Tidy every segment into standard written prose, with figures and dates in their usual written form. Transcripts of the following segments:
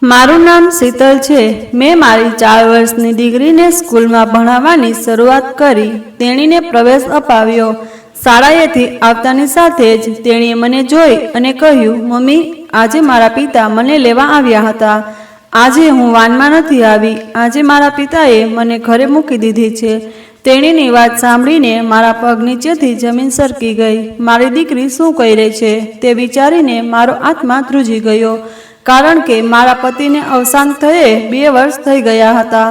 મારું નામ શીતલ છે। મેં મારી 4 વર્ષની દીકરીને સ્કૂલમાં ભણાવવાની શરૂઆત કરી। તેણીને પ્રવેશ અપાવ્યો। શાળાએથી આવતાની સાથે જ તેણીએ મને જોઈ અને કહ્યું, મમ્મી, આજે મારા પિતા મને લેવા આવ્યા હતા। આજે હું વાનમાં નથી આવી। આજે મારા પિતાએ મને ઘરે મૂકી દીધી છે। તેણીની વાત સાંભળીને મારા પગ નીચેથી જમીન સરકી ગઈ। મારી દીકરી શું કહી રહી છે તે વિચારીને મારો આત્મા ધ્રુજી ગયો, કારણ કે મારા પતિને અવસાન થયે 2 વર્ષ થઈ ગયા હતા।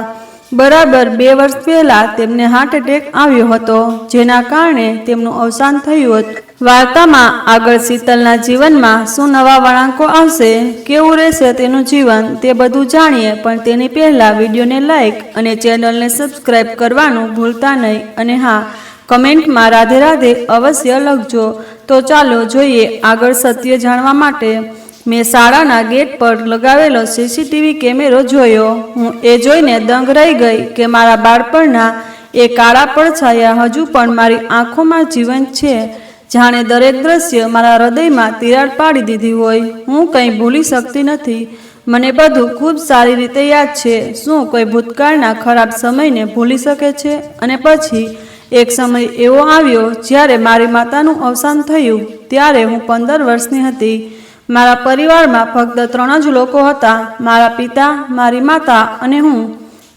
બરાબર 2 વર્ષ પહેલાં તેમને હાર્ટ એટેક આવ્યો હતો, જેના કારણે તેમનું અવસાન થયું હતું। વાર્તામાં આગળ શીતલના જીવનમાં શું નવા વળાંકો આવશે, કેવું રહેશે તેનું જીવન, તે બધું જાણીએ। પણ તેની પહેલાં વિડીયોને લાઇક અને ચેનલને સબસ્ક્રાઈબ કરવાનું ભૂલતા નહીં। અને હા, કમેન્ટમાં રાધે રાધે અવશ્ય લખજો। તો ચાલો જોઈએ આગળ સત્ય જાણવા માટે। મેં શાળાના ગેટ પર લગાવેલો સીસીટીવી કેમેરો જોયો। હું એ જોઈને દંગ રહી ગઈ કે મારા બાળપણના એ કાળા પડછાયા હજુ પણ મારી આંખોમાં જીવંત છે, જાણે દરેક દ્રશ્ય મારા હૃદયમાં તિરાડ પાડી દીધી હોય। હું કંઈ ભૂલી શકતી નથી। મને બધું ખૂબ સારી રીતે યાદ છે। શું કોઈ ભૂતકાળના ખરાબ સમયને ભૂલી શકે છે? અને પછી એક સમય એવો આવ્યો જ્યારે મારી માતાનું અવસાન થયું। ત્યારે હું 15 વર્ષની હતી। મારા પરિવારમાં ફક્ત 3 જ લોકો હતા, મારા પિતા, મારી માતા અને હું।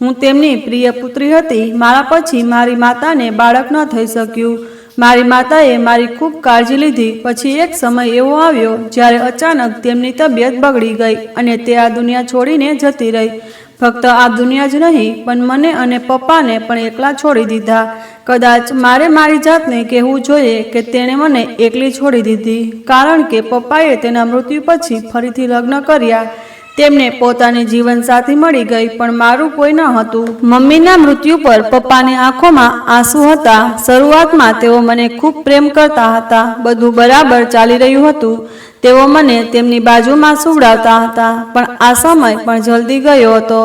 હું તેમની પ્રિય પુત્રી હતી। મારા પછી મારી માતાને બાળક ન થઈ શક્યું। મારી માતાએ મારી ખૂબ કાળજી લીધી। પછી એક સમય એવો આવ્યો જ્યારે અચાનક તેમની તબિયત બગડી ગઈ અને તે આ દુનિયા છોડીને જતી રહી। ફક્ત આ દુનિયા જ નહીં, પણ મને અને પપ્પાને પણ એકલા છોડી દીધા। કદાચ મારે મારી જાતને કહેવું જોઈએ કે તેણે મને એકલી છોડી દીધી, કારણ કે પપ્પાએ તેના મૃત્યુ પછી ફરીથી લગ્ન કર્યા। તેમને પોતાની જીવનસાથી મળી ગઈ, પણ મારું કોઈ ન હતું। મમ્મીના મૃત્યુ પર પપ્પાની આંખોમાં આંસુ હતા। શરૂઆતમાં તેઓ મને ખૂબ પ્રેમ કરતા હતા। બધું બરાબર ચાલી રહ્યું હતું। તેઓ મને તેમની બાજુમાં સુવડાવતા હતા। પણ આ સમય પણ જલ્દી ગયો હતો,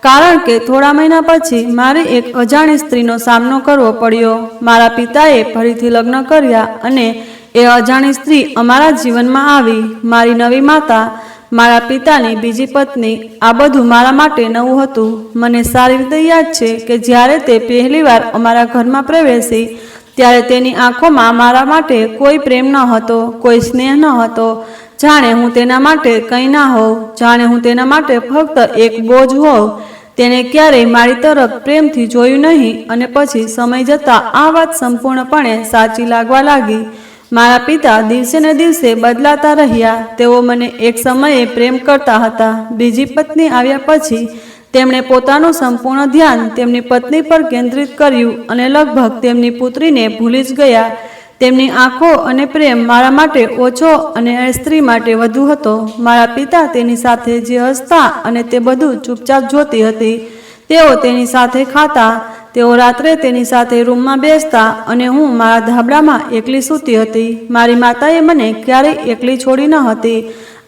કારણ કે થોડા મહિના પછી મારે એક અજાણી સ્ત્રીનો સામનો કરવો પડ્યો। મારા પિતાએ ફરીથી લગ્ન કર્યા અને એ અજાણી સ્ત્રી અમારા જીવનમાં આવી। મારી નવી માતા, મારા પિતાની બીજી પત્ની। આ બધું મારા માટે નવું હતું। મને સારી રીતે યાદ છે કે જ્યારે તે પહેલીવાર અમારા ઘરમાં પ્રવેશી, ત્યારે તેની આંખોમાં મારા માટે કોઈ પ્રેમ ન હતો, કોઈ સ્નેહ ન હતો। જાણે હું તેના માટે કંઈ ના હોઉં, જાણે હું તેના માટે ફક્ત એક બોજ હોઉં। તેણે ક્યારેય મારી તરફ પ્રેમથી જોયું નહીં। અને પછી સમય જતાં આ વાત સંપૂર્ણપણે સાચી લાગવા લાગી। મારા પિતા દિવસે ને દિવસે બદલાતા રહ્યા। તેઓ મને એક સમયે પ્રેમ કરતા હતા। બીજી પત્ની આવ્યા પછી તેમણે પોતાનું સંપૂર્ણ ધ્યાન તેમની પત્ની પર કેન્દ્રિત કર્યું અને લગભગ તેમની પુત્રીને ભૂલી જ ગયા। તેમની આંખો અને પ્રેમ મારા માટે ઓછો અને એ સ્ત્રી માટે વધુ હતો। મારા પિતા તેની સાથે જે હસતા અને તે બધું ચૂપચાપ જોતી હતી। તેઓ તેની સાથે ખાતા, તેઓ રાત્રે તેની સાથે રૂમમાં બેસતા અને હું મારા ધાબળામાં એકલી સૂતી હતી। મારી માતાએ મને ક્યારેય એકલી છોડી ન હતી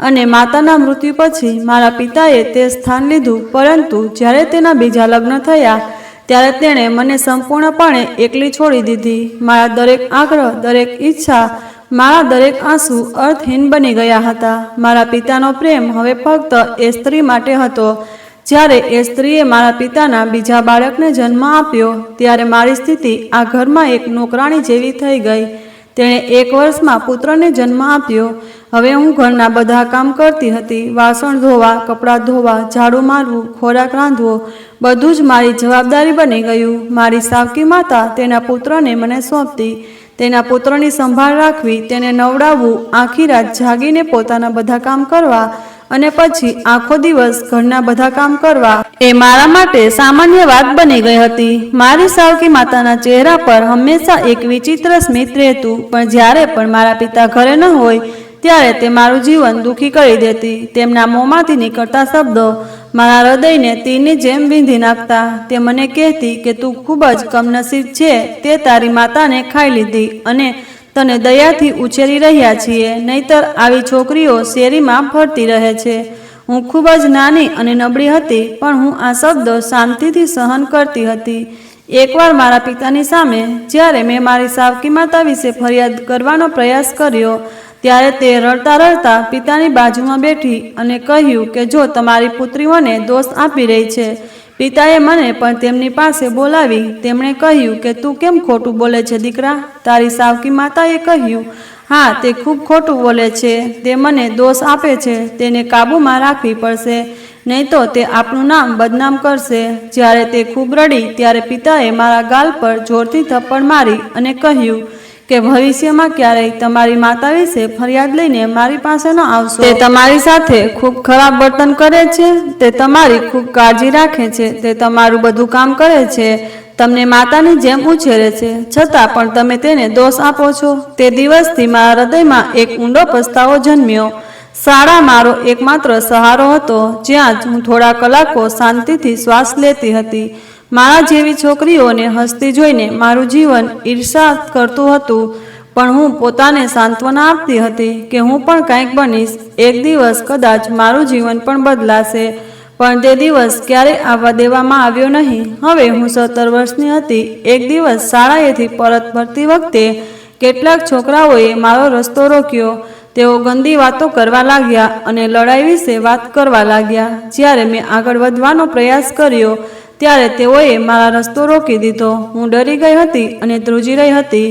અને માતાના મૃત્યુ પછી મારા પિતાએ તે સ્થાન લીધું। પરંતુ જ્યારે તેના બીજા લગ્ન થયા, ત્યારે તેણે મને સંપૂર્ણપણે એકલી છોડી દીધી। મારા દરેક આગ્રહ, દરેક ઈચ્છા, મારા દરેક આંસુ અર્થહીન બની ગયા હતા। મારા પિતાનો પ્રેમ હવે ફક્ત એ સ્ત્રી માટે હતો। જ્યારે એ સ્ત્રીએ મારા પિતાના બીજા બાળકને જન્મ આપ્યો, ત્યારે મારી સ્થિતિ આ ઘરમાં એક નોકરાણી જેવી થઈ ગઈ। તેણે 1 વર્ષમાં પુત્રને જન્મ આપ્યો। હવે હું ઘરના બધા કામ કરતી હતી। વાસણ ધોવા, કપડાં ધોવા, ઝાડુ મારવું, ખોરાક રાંધવો, બધું જ મારી જવાબદારી બની ગયું। મારી સાવકી માતા તેના પુત્રને મને સોંપતી। તેના પુત્રની સંભાળ રાખવી, તેને નવડાવવું, આખી રાત જાગીને પોતાના બધા કામ કરવા અને પછી આખો દિવસ ઘરના બધા કામ કરવા, એ મારા માટે સામાન્ય વાત બની ગઈ હતી। મારી સાવકી માતાના ચહેરા પર હંમેશા એક વિચિત્ર સ્મિત રહેતું, પણ જ્યારે પણ મારા પિતા ઘરે ન હોય ત્યારે તે મારું જીવન દુઃખી કરી દેતી। તેમના મોંમાંથી નીકળતા શબ્દો મારા હૃદયને તીરની જેમ વીંધી નાખતા। તે મને કહેતી કે તું ખૂબ જ કમનસીબ છે, તે તારી માતાને ખાઈ લીધી અને તને દયાથી ઉછેરી રહ્યા છીએ, નહીતર આવી છોકરીઓ શેરીમાં ફરતી રહે છે। હું ખૂબ જ નાની અને નબળી હતી, પણ હું આ શબ્દો શાંતિથી સહન કરતી હતી। એકવાર મારા પિતાની સામે જ્યારે મેં મારી સાવકી માતા વિશે ફરિયાદ કરવાનો પ્રયાસ કર્યો, ત્યારે તે રડતા રડતા પિતાની બાજુમાં બેઠી અને કહ્યું કે જો તમારી પુત્રી મને દોષ આપી રહી છે. પિતાએ મને પણ તેમની પાસે બોલાવી તેમણે કહ્યું કે તું કેમ ખોટું બોલે છે દીકરા? તારી સાવકી માતાએ કહ્યું, હા, તે ખૂબ ખોટું બોલે છે. તે મને દોષ આપે છે. તેને કાબૂમાં રાખવી પડશે, નહીં તો તે આપણું નામ બદનામ કરશે. જ્યારે તે ખૂબ રડી ત્યારે પિતાએ મારા ગાલ પર જોરથી થપ્પડ મારી અને કહ્યું કે ભવિષ્યમાં ક્યારેય તમારી માતા વિશે ફરિયાદ લઈને મારી પાસે ન આવશો. તે તમારી સાથે ખૂબ ખરાબ વર્તન કરે છે. તે તમારી ખૂબ કાળજી રાખે છે. તે તમારું બધું કામ કરે છે. તમને માતાની જેમ ઉછેરે છે, છતાં પણ તમે તેને દોષ આપો છો. તે દિવસથી મારા હૃદયમાં એક ઊંડો પસ્તાવો જન્મ્યો. શાળા મારો એકમાત્ર સહારો હતો, જ્યાં હું થોડા કલાકો શાંતિથી શ્વાસ લેતી હતી. મારા જેવી છોકરીઓને હસતી જોઈને મારું જીવન ઈર્ષા કરતું હતું, પણ હું પોતાને સાંત્વના આપતી હતી કે હું પણ કંઈક બનીશ. એક દિવસ કદાચ મારું જીવન પણ બદલાશે. પણ તે દિવસ ક્યારેય આવવા દેવામાં આવ્યો નહીં. હવે હું 17 વર્ષની હતી. એક દિવસ શાળાએથી પરત ફરતી વખતે કેટલાક છોકરાઓએ મારો રસ્તો રોક્યો. તેઓ ગંદી વાતો કરવા લાગ્યા અને લડાઈ વિશે વાત કરવા લાગ્યા. જ્યારે મેં આગળ વધવાનો પ્રયાસ કર્યો ત્યારે તેઓએ મારા રસ્તો રોકી દીધો. હું ડરી ગઈ હતી અને ધ્રુજી રહી હતી.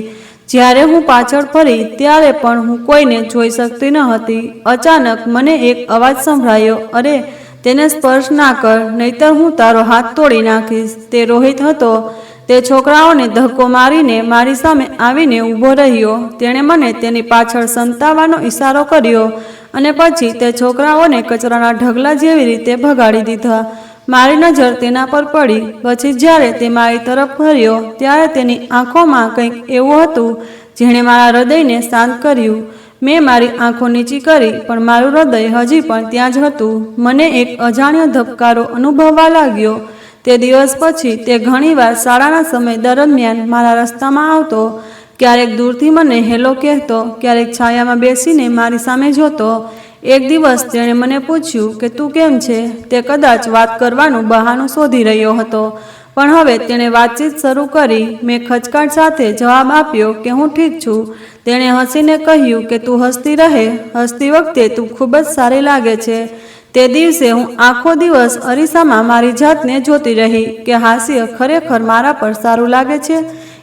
જ્યારે હું પાછળ ફરી ત્યારે પણ હું કોઈને જોઈ શકતી ન હતી. અચાનક મને એક અવાજ સંભળાયો, અરે, તેને સ્પર્શ ના કર, નહીતર હું તારો હાથ તોડી નાખીશ. તે રોહિત હતો. તે છોકરાઓને ધક્કો મારીને મારી સામે આવીને ઊભો રહ્યો. તેણે મને તેની પાછળ સંતાવાનો ઈશારો કર્યો અને પછી તે છોકરાઓને કચરાના ઢગલા જેવી રીતે ભગાડી દીધા. મારી નજર તેના પર પડી. પછી જ્યારે તે મારી તરફ ફર્યો ત્યારે તેની આંખોમાં કંઈક એવું હતું જેણે મારા હૃદયને શાંત કર્યું. મેં મારી આંખો નીચી કરી, પણ મારું હૃદય હજી પણ ત્યાં જ હતું. મને એક અજાણ્યો ધબકારો અનુભવવા લાગ્યો. તે દિવસ પછી તે ઘણીવાર શાળાના સમય દરમિયાન મારા રસ્તામાં આવતો. ક્યારેક દૂરથી મને હેલો કહેતો, ક્યારેક છાયામાં બેસીને મારી સામે જોતો. એક દિવસ તેણે મને પૂછ્યું કે તું કેમ છે? તે કદાચ વાત કરવાનું બહાનું શોધી રહ્યો હતો, પણ હવે તેણે વાતચીત શરૂ કરી. મેં ખચકાટ સાથે જવાબ આપ્યો કે હું ઠીક છું. તેણે હસીને કહ્યું કે તું હસતી રહે. હસતી વખતે તું ખૂબ જ સારી લાગે છે. તે દિવસે હું આખો દિવસ અરીસામાં મારી જાતને જોતી રહી કે હાસ્ય ખરેખર મારા પર સારું લાગે છે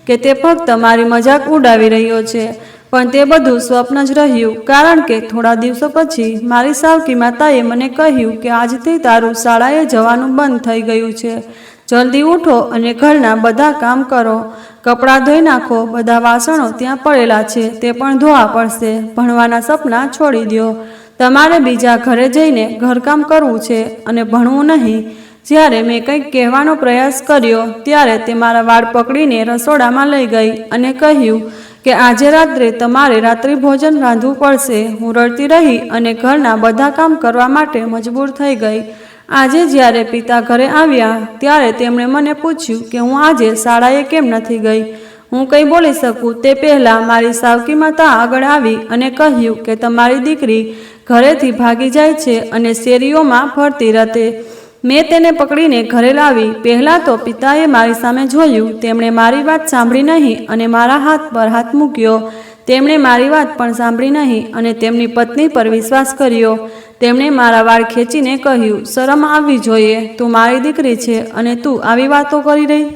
કે તે ફક્ત મારી મજાક ઉડાવી રહ્યો છે. પણ તે બધું સ્વપ્ન જ રહ્યું, કારણ કે થોડા દિવસો પછી મારી સાવકી માતાએ મને કહ્યું કે આજથી તારું શાળાએ જવાનું બંધ થઈ ગયું છે. જલ્દી ઉઠો અને ઘરના બધા કામ કરો. કપડાં ધોઈ નાખો. બધા વાસણો ત્યાં પડેલા છે તે પણ ધોવા પડશે. ભણવાના સપના છોડી દો. તમારે બીજા ઘરે જઈને ઘરકામ કરવું છે અને ભણવું નહીં. જ્યારે મેં કંઈક કહેવાનો પ્રયાસ કર્યો ત્યારે તે મારા વાળ પકડીને રસોડામાં લઈ ગઈ અને કહ્યું કે આજે રાત્રે તમારે રાત્રિ ભોજન રાંધવું પડશે. હું રડતી રહી અને ઘરના બધા કામ કરવા માટે મજબૂર થઈ ગઈ. આજે જ્યારે પિતા ઘરે આવ્યા ત્યારે તેમણે મને પૂછ્યું કે હું આજે શાળાએ કેમ નથી ગઈ. હું કંઈ બોલી શકું તે પહેલાં મારી સાવકી માતા આગળ આવી અને કહ્યું કે તમારી દીકરી ઘરેથી ભાગી જાય છે અને શેરીઓમાં ફરતી રહે. મેં તેને પકડીને ઘરે લાવી. પહેલાં તો પિતાએ મારી સામે જોયું. તેમણે મારી વાત સાંભળી નહીં અને મારા હાથ પર હાથ મૂક્યો. તેમણે મારી વાત પણ સાંભળી નહીં અને તેમની પત્ની પર વિશ્વાસ કર્યો. તેમણે મારા વાળ ખેંચીને કહ્યું, શરમ આવવી જોઈએ. તું મારી દીકરી છે અને તું આવી વાતો કરી રહી.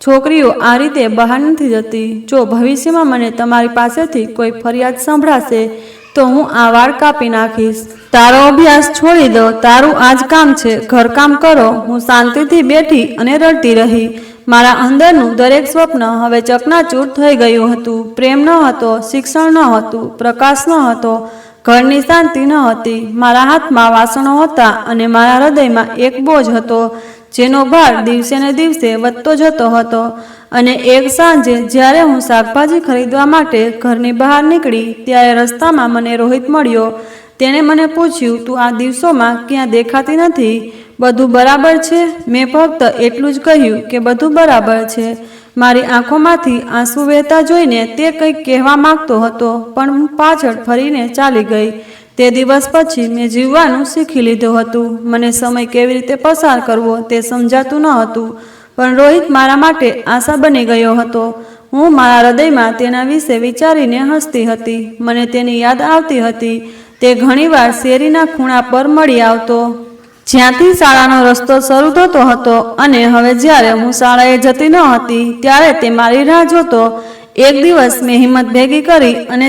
છોકરીઓ આ રીતે બહાર નથી જતી. જો ભવિષ્યમાં મને તમારી પાસેથી કોઈ ફરિયાદ સંભળાશે તો હું આ વાળ કાપી નાખીશ. તારો અભ્યાસ છોડી દો. તારું આજ કામ છે. ઘરકામ કરો. હું શાંતિથી બેઠી અને રડતી રહી. મારા અંદરનું દરેક સ્વપ્ન હવે ચકનાચૂર થઈ ગયું હતું. પ્રેમ ન હતો, શિક્ષણ ન હતું, પ્રકાશ ન હતો, ઘરની શાંતિ ન હતી. મારા હાથમાં વાસણો હતા અને મારા હૃદયમાં એક બોજ હતો જેનો ભાર દિવસે ને દિવસે વધતો જતો હતો. અને એક સાંજે જ્યારે હું શાકભાજી ખરીદવા માટે ઘરની બહાર નીકળી ત્યારે રસ્તામાં મને રોહિત મળ્યો. તેણે મને પૂછ્યું, તું આ દિવસોમાં ક્યાં દેખાતી નથી? બધું બરાબર છે? મેં ફક્ત એટલું જ કહ્યું કે બધું બરાબર છે. મારી આંખોમાંથી આંસુ વહેતા જોઈને તે કંઈક કહેવા માંગતો હતો, પણ હું પાછળ ફરીને ચાલી ગઈ. તે દિવસ પછી મેં જીવવાનું શીખી લીધું હતું. મને સમય કેવી રીતે પસાર કરવો તે સમજાતું ન હતું, પણ રોહિત મારા માટે આશા બની ગયો હતો. હું મારા હૃદયમાં તેના વિશે વિચારીને હસતી હતી. મને તેની યાદ આવતી હતી. તે ઘણીવાર શેરીના ખૂણા પર મળી આવતો, જ્યાંથી શાળાનો રસ્તો શરૂ થતો હતો, અને હવે જ્યારે હું શાળાએ જતી ન હતી ત્યારે તે મારી રાહ જોતો. એક દિવસ મેં હિંમત ભેગી કરી અને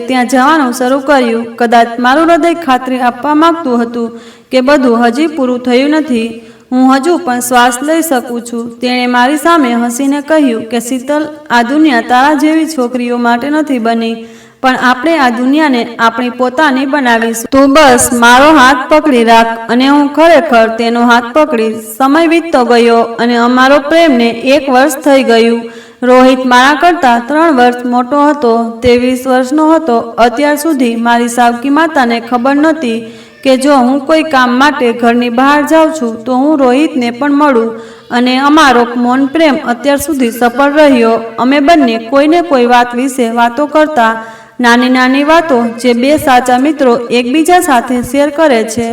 ત્યાં જવાનું શરૂ કર્યું. કદાચ મારું હૃદય ખાતરી આપવા માંગતું હતું કે બધું હજી પૂરું થયું નથી, હું હજુ પણ શ્વાસ લઈ શકું છું. તેણે મારી સામે હસીને કહ્યું કે શીતલ, આ દુનિયા તારા જેવી છોકરીઓ માટે નથી બની, પણ આપણે આ દુનિયાને આપણી પોતાની બનાવીશું. તું બસ મારો હાથ પકડી રાખ. અને હું ખરેખર તેનો હાથ પકડી. સમય વીતતો ગયો અને અમારો પ્રેમને 1 વર્ષ થઈ ગયું. રોહિત મારા કરતાં 3 વર્ષ મોટો હતો. તે 20 વર્ષનો હતો. અત્યાર સુધી મારી સાવકી માતાને ખબર નહોતી કે જો હું કોઈ કામ માટે ઘરની બહાર જાઉં છું તો હું રોહિતને પણ મળું. અને અમારો મૌન પ્રેમ અત્યાર સુધી સફળ રહ્યો. અમે બંને કોઈને કોઈ વાત વિશે વાતો કરતા, નાની નાની વાતો જે 2 સાચા મિત્રો એકબીજા સાથે શેર કરે છે.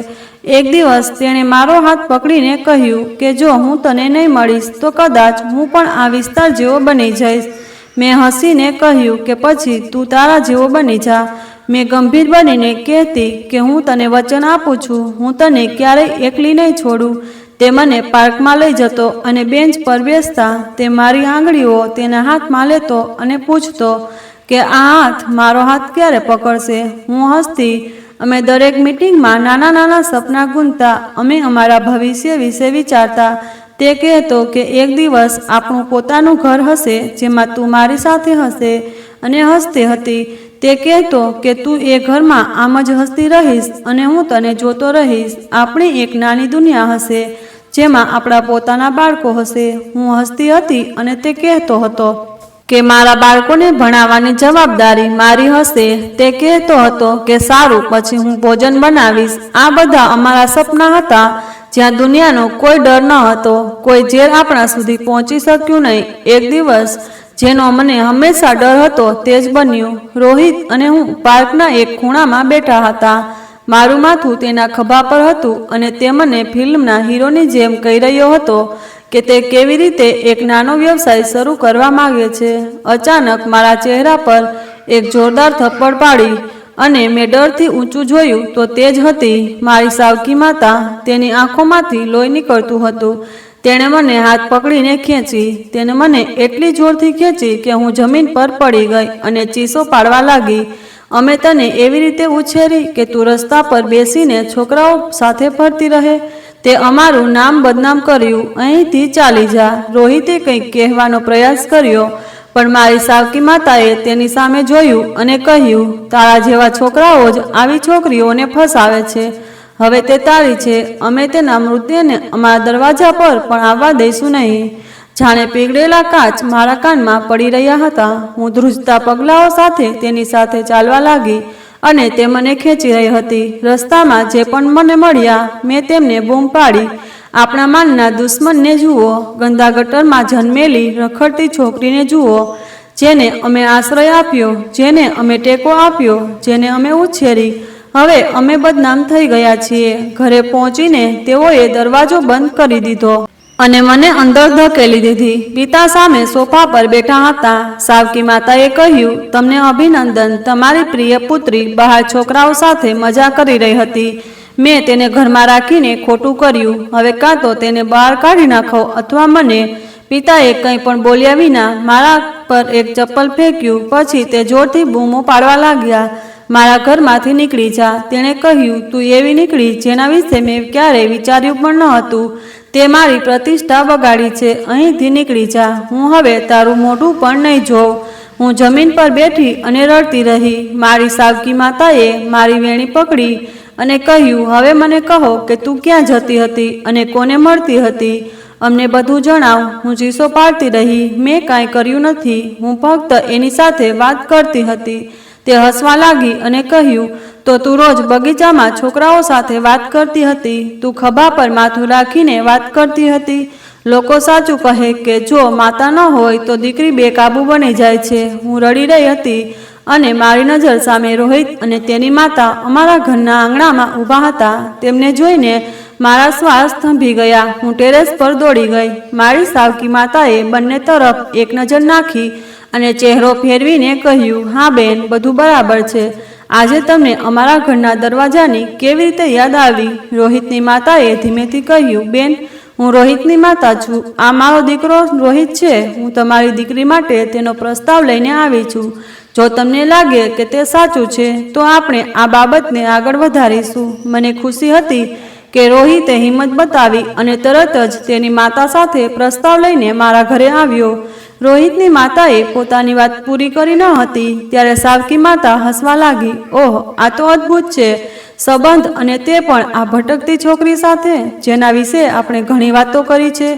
એક દિવસ તેણે મારો હાથ પકડીને કહ્યું કે જો હું તને નહીં મળીશ તો કદાચ હું પણ આ વિસ્તાર જેવો બની જઈશ. મેં હસીને કહ્યું કે પછી તું તારા જેવો બની જા. મેં ગંભીર બનીને કહેતી કે હું તને વચન આપું છું, હું તને ક્યારેય એકલી નહીં છોડું. તે મને પાર્કમાં લઈ જતો અને બેન્ચ પર બેસતા. તે મારી આંગળીઓ તેના હાથમાં લેતો અને પૂછતો કે આ હાથ મારો હાથ ક્યારે પકડશે. હું હસતી. અમે દરેક મીટિંગમાં નાના નાના સપના ગુંથતા. અમે અમારા ભવિષ્ય વિશે વિચારતા. તે કહેતો કે એક દિવસ આપણું પોતાનું ઘર હશે જેમાં તું મારી સાથે હશે. અને હસતી હતી. તે કહેતો કે તું એ ઘરમાં આમ જ હસતી રહીશ અને હું તને જોતો રહીશ. આપણી એક નાની દુનિયા હશે જેમાં આપણા પોતાના બાળકો હશે. હું હસતી હતી અને તે કહેતો હતો કે મારા બાળકોને ભણાવવાની જવાબદારી મારી હશે. તે કહેતો હતો કે સારું, પછી હું ભોજન બનાવીશ. આ બધા અમારા સપના હતા જ્યાં દુનિયાનો કોઈ ડર ન હતો, કોઈ ઝેર આપણા સુધી પહોંચી શક્યું નહીં. એક દિવસ જેનો મને હંમેશા ડર હતો તે જ બન્યું. રોહિત અને હું પાર્કના એક ખૂણામાં બેઠા હતા. મારું માથું તેના ખભા પર હતું અને તે મને ફિલ્મના હીરોની જેમ કહી રહ્યો હતો કે તે કેવી રીતે એક નાનો વ્યવસાય શરૂ કરવા માંગે છે. અચાનક મારા ચહેરા પર એક જોરદાર થપ્પડ પાડી અને મેં ડરથી ઊંચું જોયું તો તે જ હતી મારી સાવકી માતા. તેની આંખોમાંથી લોહી નીકળતું હતું. તેણે મને હાથ પકડીને ખેંચી. તેને મને એટલી જોરથી ખેંચી કે હું જમીન પર પડી ગઈ અને ચીસો પાડવા લાગી. અમે તને એવી રીતે ઉછેરી કે તું રસ્તા પર બેસીને છોકરાઓ સાથે ફરતી રહે. તે અમારું નામ બદનામ કર્યું. અહીંથી ચાલી જા. રોહિતે કંઈક કહેવાનો પ્રયાસ કર્યો પણ મારી સાવકી માતાએ તેની સામે જોયું અને કહ્યું, તારા જેવા છોકરાઓ જ આવી છોકરીઓને ફસાવે છે. હવે તે તારી છે. અમે તેના મૃતદેહને અમારા દરવાજા પર પણ આવવા દઈશું નહીં. જાણે પીગળેલા કાચ મારા કાનમાં પડી રહ્યા હતા. હું ધ્રુજતા પગલાઓ સાથે તેની સાથે ચાલવા લાગી અને તે મને ખેંચી રહી હતી. રસ્તામાં જે પણ મને મળ્યા મેં તેમને બૂમ પાડી, આપણા માનના દુશ્મનને જુઓ, ગંદા ગટરમાં જન્મેલી રખડતી છોકરીને જુઓ, જેને અમે આશ્રય આપ્યો, જેને અમે ટેકો આપ્યો, જેને અમે ઉછેરી. હવે અમે બદનામ થઈ ગયા છીએ. ઘરે પહોંચીને તેઓએ દરવાજો બંધ કરી દીધો અને મને અંદર ધકેલી દીધી. પિતા સામે સોફા પર બેઠા હતા. સાવકી માતાએ કહ્યું, તમને અભિનંદન, તમારી પ્રિય પુત્રી બહાર છોકરાઓ સાથે મજા કરી રહી હતી. મેં તેને ઘરમાં રાખીને ખોટું કર્યું. હવે કાં તો તેને બહાર કાઢી નાખો અથવા મને. પિતાએ કંઈ પણ બોલ્યા વિના મારા પર એક ચપ્પલ ફેંક્યું. પછી તે જોરથી બૂમો પાડવા લાગ્યા, મારા ઘરમાંથી નીકળી જા. તેણે કહ્યું, તું એવી નીકળી જેના વિશે મેં ક્યારેય વિચાર્યું પણ ન હતું. તે મારી પ્રતિષ્ઠા બગાડી છે. અહીંથી નીકળી જા. હું હવે તારું મોઢું પણ નહીં જોઉં. હું જમીન પર બેઠી અને રડતી રહી. મારી સાવકી માતાએ મારી વેણી પકડી અને કહ્યું, હવે મને કહો કે તું ક્યાં જતી હતી અને કોને મળતી હતી. અમને બધું જણાવ. હું ચીસો પાડતી રહી. મેં કાંઈ કર્યું નથી. હું ફક્ત એની સાથે વાત કરતી હતી. તે હસવા લાગી અને કહ્યું, તો તું રોજ બગીચામાં છોકરાઓ સાથે વાત કરતી હતી. તું ખભા પર માથું રાખીને વાત કરતી હતી. લોકો સાચું કહે કે જો માતા ન હોય તો દીકરી બેકાબુ બની જાય છે. હું રડી રહી હતી અને મારી નજર સામે રોહિત અને તેની માતા અમારા ઘરના આંગણામાં ઊભા હતા. તેમને જોઈને મારા શ્વાસ થંભી ગયા. હું ટેરેસ પર દોડી ગઈ. મારી સાવકી માતાએ બંને તરફ એક નજર નાખી અને ચહેરો ફેરવીને કહ્યું, હા બેન, બધું બરાબર છે. આજે તમને અમારા ઘરના દરવાજાની કેવી રીતે યાદ આવી? રોહિતની માતાએ ધીમેથી કહ્યું, બેન, હું રોહિતની માતા છું. આ મારો દીકરો રોહિત છે. હું તમારી દીકરી માટે તેનો પ્રસ્તાવ લઈને આવી છું. જો તમને લાગે કે તે સાચું છે તો આપણે આ બાબતને આગળ વધારીશું. મને ખુશી હતી કે રોહિતે હિંમત બતાવી અને તરત જ તેની માતા સાથે પ્રસ્તાવ લઈને મારા ઘરે આવ્યો. રોહિતની માતાએ પોતાની વાત પૂરી કરી ન હતી ત્યારે સાવકી માતા હસવા લાગી. ઓહ, આ તો અદ્ભુત છે સંબંધ, અને તે પણ આ ભટકતી છોકરી સાથે, જેના વિશે આપણે ઘણી વાતો કરી છે.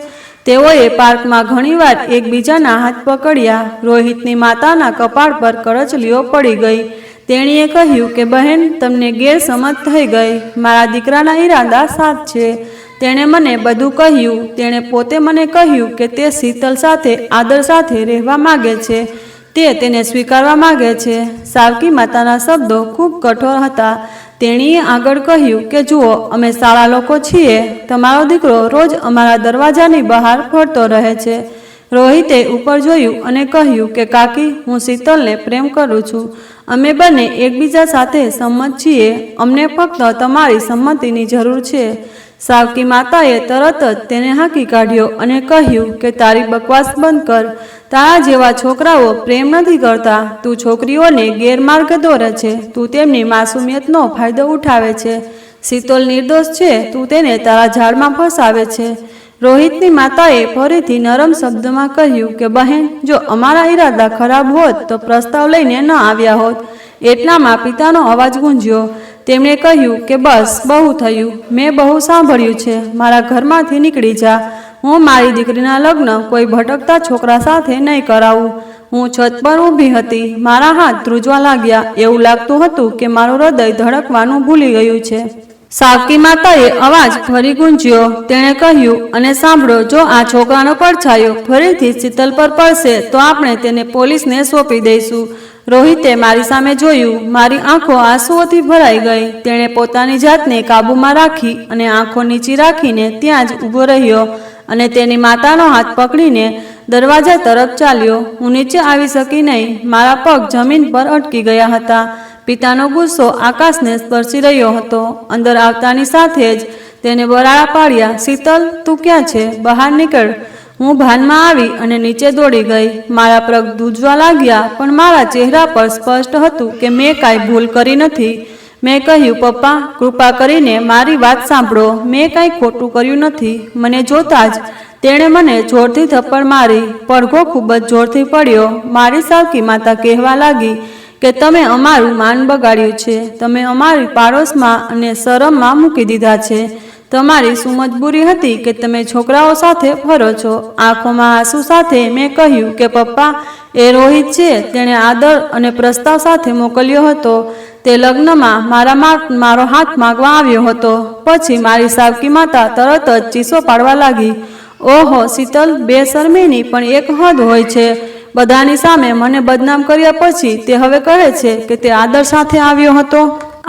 તેઓએ પાર્કમાં ઘણીવાર એકબીજાના હાથ પકડ્યા. રોહિતની માતાના કપાળ પર કરચલીઓ પડી ગઈ. તેણીએ કહ્યું કે બહેન, તમને ગેરસમજ થઈ ગઈ. મારા દીકરાના ઈરાદા સાચ છે. તેણે મને બધું કહ્યું. તેણે પોતે મને કહ્યું કે તે શીતલ સાથે આદર સાથે રહેવા માગે છે. તે તેને સ્વીકારવા માગે છે. સાવકી માતાના શબ્દો ખૂબ કઠોર હતા. તેણીએ આગળ કહ્યું કે જુઓ, અમે સારા લોકો છીએ. તમારો દીકરો રોજ અમારા દરવાજાની બહાર ફરતો રહે છે. રોહિતે ઉપર જોયું અને કહ્યું કે કાકી, હું શીતલને પ્રેમ કરું છું. અમે બંને એકબીજા સાથે સંમત છીએ. અમને ફક્ત તમારી સંમતિની જરૂર છે. સાવકી માતાએ તરત જ તેને હાંકી કાઢ્યો અને કહ્યું કે તારી બકવાસ બંધ કર. તારા જેવા છોકરાઓ પ્રેમ નથી કરતા. તું છોકરીઓને ગેરમાર્ગે દોરે છે. તું તેમની માસુમિયતનો ફાયદો ઉઠાવે છે. શીતલ નિર્દોષ છે. તું તેને તારા જાળમાં ફસાવે છે. રોહિતની માતાએ ફરીથી નરમ શબ્દમાં કહ્યું કે બહેન, જો અમારા ઈરાદા ખરાબ હોત તો પ્રસ્તાવ લઈને ન આવ્યા હોત. એટલામાં પિતાનો અવાજ ગુંજ્યો. તેમણે કહ્યું કે બસ, બહુ થયું. મેં બહુ સાંભળ્યું છે. મારા ઘરમાંથી નીકળી જા. હું મારી દીકરીના લગ્ન કોઈ ભટકતા છોકરા સાથે નહીં કરાવું. હું છત પર ઊભી હતી. મારા હાથ ધ્રુજવા લાગ્યા. એવું લાગતું હતું કે મારું હૃદય ધડકવાનું ભૂલી ગયું છે. સાવકી માતાએ અવાજ ફરી ગુંજ્યો. તેણે કહ્યું, અને સાંભળો, જો આ છોકરાનો પડછાયો ફરીથી શીતલ પર પડશે તો આપણે તેને પોલીસને સોંપી દઈશું. રોહિતે મારી સામે જોયું. મારી આંખો આંસુઓથી ભરાઈ ગઈ. તેણે પોતાની જાતને કાબૂમાં રાખી અને આંખો નીચી રાખીને ત્યાં જ ઊભો રહ્યો અને તેની માતાનો હાથ પકડીને દરવાજા તરફ ચાલ્યો. હું નીચે આવી શકી નહીં. મારા પગ જમીન પર અટકી ગયા હતા. પિતાનો ગુસ્સો આકાશને સ્પર્શી રહ્યો હતો. અંદર આવતાની સાથે જ તેને બરાડા પાડ્યા. શીતલ, તું ક્યાં છે? બહાર નીકળ. હું ભાનમાં આવી અને નીચે દોડી ગઈ. મારા પગ ધ્રુજવા લાગ્યા, પણ મારા ચહેરા પર સ્પષ્ટ હતું કે મેં કાંઈ ભૂલ કરી નથી. મેં કહ્યું, પપ્પા, કૃપા કરીને મારી વાત સાંભળો. મેં કાંઈ ખોટું કર્યું નથી. મને જોતા જ તેણે મને જોરથી થપ્પડ મારી. પડઘો ખૂબ જ જોરથી પડ્યો. મારી સાવકી માતા કહેવા લાગી કે તમે અમારું માન બગાડ્યું છે. તમે અમારી પાડોશમાં અને શરમમાં મૂકી દીધા છે. તમારી શું મજબૂરી હતી કે તમે છોકરાઓ સાથે ફરો છો? આંખોમાં આંસુ સાથે મેં કહ્યું કે પપ્પા, એ રોહિત છે. તેણે આદર અને પ્રસ્તાવ સાથે મોકલ્યો હતો. તે લગ્નમાં મારો હાથ માગવા આવ્યો હતો. પછી મારી સાવકી માતા તરત જ ચીસો પાડવા લાગી. ઓહો શીતલ, બેશરમીની પણ એક હદ હોય છે. બધાની સામે મને બદનામ કર્યા પછી તે હવે કહે છે કે તે આદર સાથે આવ્યો હતો.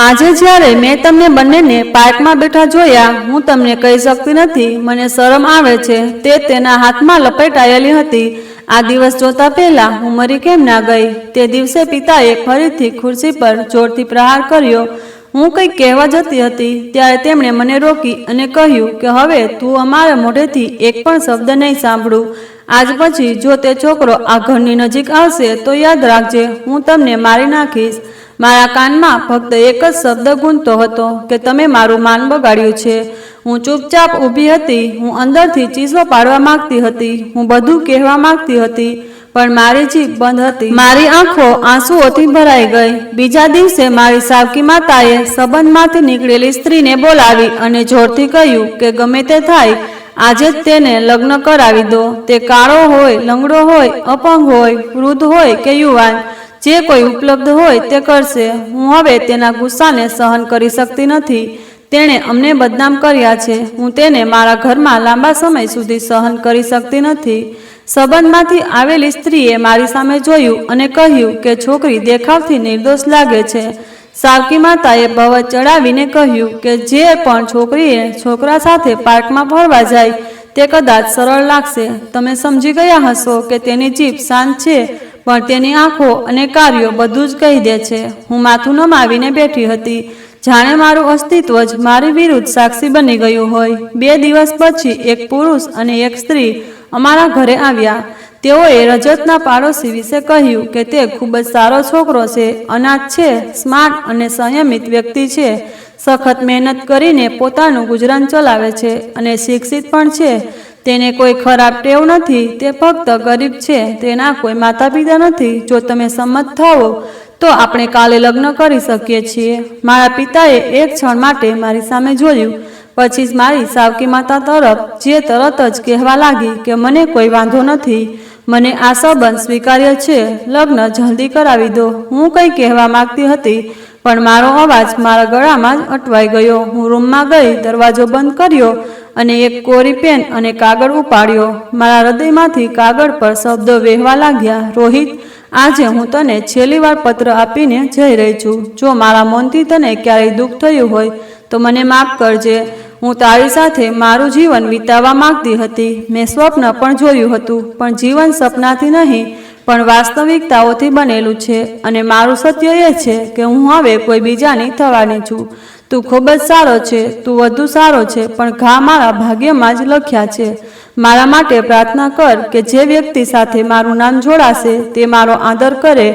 આજે જ્યારે મેં તમને બંનેને પાર્કમાં બેઠા જોયા, હું તમને કહી શકતી નથી. મને શરમ આવે છે. તે તેના હાથમાં લપેટાયેલી હતી. આ દિવસ જોતા પહેલા હું મરી કેમ ના ગઈ? તે દિવસે પિતાએ ફરીથી ખુરશી પર જોરથી પ્રહાર કર્યો. હું કંઈક કહેવા જતી હતી ત્યારે તેમણે મને રોકી અને કહ્યું કે હવે તું અમારા મોઢેથી એક પણ શબ્દ નહીં સાંભળું. આજ પછી જો તે છોકરો આ ઘરની નજીક આવશે તો યાદ રાખજે, હું તમને મારી નાખીશ. મારા કાનમાં ફક્ત એક જ શબ્દ ગૂંજતો હતો કે તમે મારું માન બગાડ્યું છે. હું ચૂપચાપ ઊભી હતી. હું અંદરથી ચીસો પાડવા માંગતી હતી. હું બધું કહેવા માંગતી હતી, પણ મારી જીભ બંધ હતી. મારી આંખો આંસુઓથી ભરાઈ ગઈ. બીજા દિવસે મારી સાવકી માતાએ સંબંધમાંથી નીકળેલી સ્ત્રીને બોલાવી અને જોરથી કહ્યું કે ગમે તે થાય, આજે જ તેને લગ્ન કરાવી દો. તે કાળો હોય, લંગડો હોય, અપંગ હોય, વૃદ્ધ હોય કે યુવાન, જે કોઈ ઉપલબ્ધ હોય તે કરશે. હું હવે તેના ગુસ્સાને સહન કરી શકતી નથી. તેણે અમને બદનામ કર્યા છે. હું તેને મારા ઘરમાં લાંબા સમય સુધી સહન કરી શકતી નથી. સંબંધમાંથી આવેલી સ્ત્રીએ મારી સામે જોયું અને કહ્યું કે છોકરી દેખાવથી નિર્દોષ લાગે છે. સાવકી માતાએ બવત ચડાવીને કહ્યું કે જે પણ છોકરીએ છોકરા સાથે પાર્કમાં ફરવા જાય તે કદાચ સરળ લાગશે. તમે સમજી ગયા હશો કે તેની જીભ શાંત છે, પણ તેની આંખો અને કાર્યો બધું જ કહી દે છે. હું માથું નમાવીને બેઠી હતી, જાણે મારું અસ્તિત્વ જ મારી વિરુદ્ધ સાક્ષી બની ગયું હોય. 2 દિવસ પછી એક પુરુષ અને એક સ્ત્રી અમારા ઘરે આવ્યા. તેઓએ રજતના પાડોશી વિશે કહ્યું કે તે ખૂબ જ સારો છોકરો છે, અનાથ છે, સ્માર્ટ અને સંયમિત વ્યક્તિ છે, સખત મહેનત કરીને પોતાનું ગુજરાન ચલાવે છે અને શિક્ષિત પણ છે. તેને કોઈ ખરાબ ટેવ નથી, તે ફક્ત ગરીબ છે, તેના કોઈ માતા પિતા નથી. જો તમે સંમત થાઓ તો આપણે કાલે લગ્ન કરી શકીએ છીએ. મારા પિતાએ એક ક્ષણ માટે મારી સામે જોયું, પછી જ મારી સાવકી માતા તરફ, જે તરત જ કહેવા લાગી કે મને કોઈ વાંધો નથી, મને આ સંબંધ સ્વીકાર્ય છે, લગ્ન જલ્દી કરાવી દો. હું કંઈ કહેવા માંગતી હતી પણ મારો અવાજ મારા ગળામાં જ અટવાઈ ગયો. હું રૂમમાં ગઈ, દરવાજો બંધ કર્યો અને એક કોરી પેન અને કાગળ ઉપાડ્યો. મારા હૃદયમાંથી કાગળ પર શબ્દો વહેવા લાગ્યા. રોહિત, આજે હું તને છેલ્લી વાર પત્ર આપીને જઈ રહી છું. જો મારા મૌનથી તને ક્યારેય દુઃખ થયું હોય તો મને માફ કરજે. હું તારી સાથે મારું જીવન વિતાવવા માંગતી હતી. મેં સ્વપ્ન પણ જોયું હતું, પણ જીવન સપનાથી નહીં પણ વાસ્તવિકતાઓથી બનેલું છે. અને મારું સત્ય એ છે કે હું હવે કોઈ બીજાની થવાની છું. તું ખૂબ જ સારો છે, તું વધુ સારો છે, પણ ઘા મારા ભાગ્યમાં જ લખ્યા છે. મારા માટે પ્રાર્થના કર કે જે વ્યક્તિ સાથે મારું નામ જોડાશે તે મારો આદર કરે.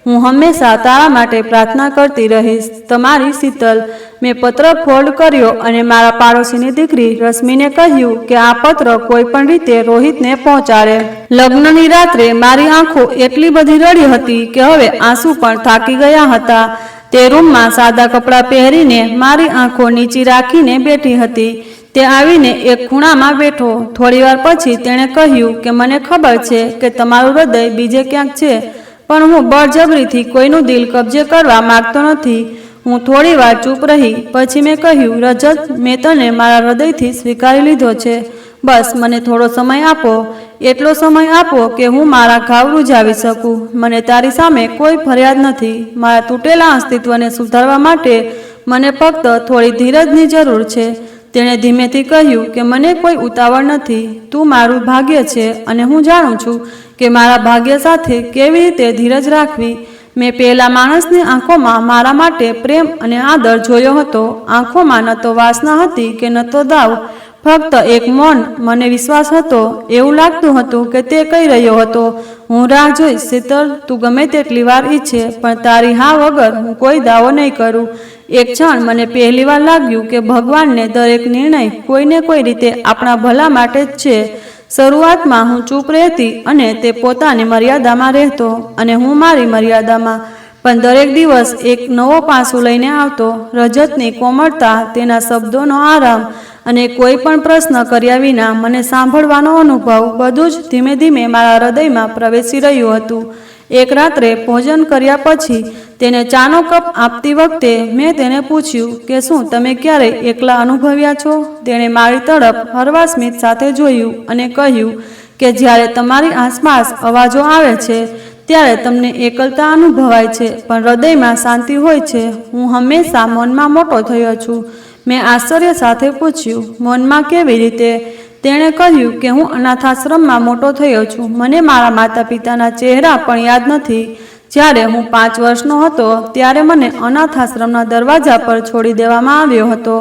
હું હંમેશા તારા માટે પ્રાર્થના કરતી રહીશ. તમારી શીતલ. મેં પત્ર ફોલ્ડ કર્યો અને મારા પાડોશીની દીકરી રશ્મિને કહ્યું કે આ પત્ર કોઈ પણ રીતે રોહિતને પહોંચાડે. લગ્નની રાત્રે મારી આંખો એટલી બધી રડી હતી કે હવે આંસુ પણ થાકી ગયા હતા. તે રૂમમાં સાદા કપડાં પહેરીને મારી આંખો નીચી રાખીને બેઠી હતી. તે આવીને એક ખૂણામાં બેઠો. થોડીવાર પછી તેણે કહ્યું કે મને ખબર છે કે તમારું હૃદય બીજે ક્યાંક છે, પણ હું બળજબરીથી કોઈનું દિલ કબજે કરવા માંગતો નથી. હું થોડી વાર ચૂપ રહી. પછી મેં કહ્યું, રજત, મેં તને મારા હૃદયથી સ્વીકારી લીધો છે. બસ મને થોડો સમય આપો, એટલો સમય આપો કે હું મારા ઘાવ રૂઝાવી શકું. મને તારી સામે કોઈ ફરિયાદ નથી. મારા તૂટેલા અસ્તિત્વને સુધારવા માટે મને ફક્ત થોડી ધીરજની જરૂર છે. તેણે ધીમેથી કહ્યું કે મને કોઈ ઉતાવળ નથી. તું મારું ભાગ્ય છે અને હું જાણું છું કે મારા ભાગ્ય સાથે કેવી રીતે ધીરજ રાખવી. મેં પહેલા માણસની આંખોમાં મારા માટે પ્રેમ અને આદર જોયો હતો. આંખોમાં ન તો વાસના હતી કે ન તો દાવ, ફક્ત એક મૌન. મને વિશ્વાસ હતો. એવું લાગતું હતું કે તે કહી રહ્યો હતો, હું રાહ જોઈશ શીતલ, તું ગમે તેટલી વાર ઈચ્છે, પણ તારી હા વગર હું કોઈ દાવો નહીં કરું. એક ક્ષણ મને પહેલીવાર લાગ્યું કે ભગવાનને દરેક નિર્ણય કોઈને કોઈ રીતે આપણા ભલા માટે જ છે. શરૂઆતમાં હું ચૂપ રહેતી અને તે પોતાની મર્યાદામાં રહેતો અને હું મારી મર્યાદામાં. પણ દરેક દિવસ એક નવો પાસું લઈને આવતો. રજતની કોમળતા, તેના શબ્દોનો આરામ અને કોઈ પણ પ્રશ્ન કર્યા વિના મને સાંભળવાનો અનુભવ, બધું જ ધીમે ધીમે મારા હૃદયમાં પ્રવેશી રહ્યું હતું. એક રાત્રે ભોજન કર્યા પછી તેને ચાનો કપ આપતી વખતે મેં તેને પૂછ્યું કે શું તમે ક્યારેય એકલા અનુભવ્યા છો? તેણે મારી તરફ હળવા સ્મિત સાથે જોયું અને કહ્યું કે જ્યારે તમારી આસપાસ અવાજો આવે છે ત્યારે તમને એકલતા અનુભવાય છે, પણ હૃદયમાં શાંતિ હોય છે. હું હંમેશા મૌનમાં મોટો થયો છું. મેં આશ્ચર્ય સાથે પૂછ્યું, મૌનમાં કેવી રીતે? તેણે કહ્યું કે હું અનાથાશ્રમમાં મોટો થયો છું. મને મારા માતા પિતાના ચહેરા પણ યાદ નથી. જ્યારે હું 5 વર્ષનો હતો ત્યારે મને અનાથાશ્રમના દરવાજા પર છોડી દેવામાં આવ્યો હતો.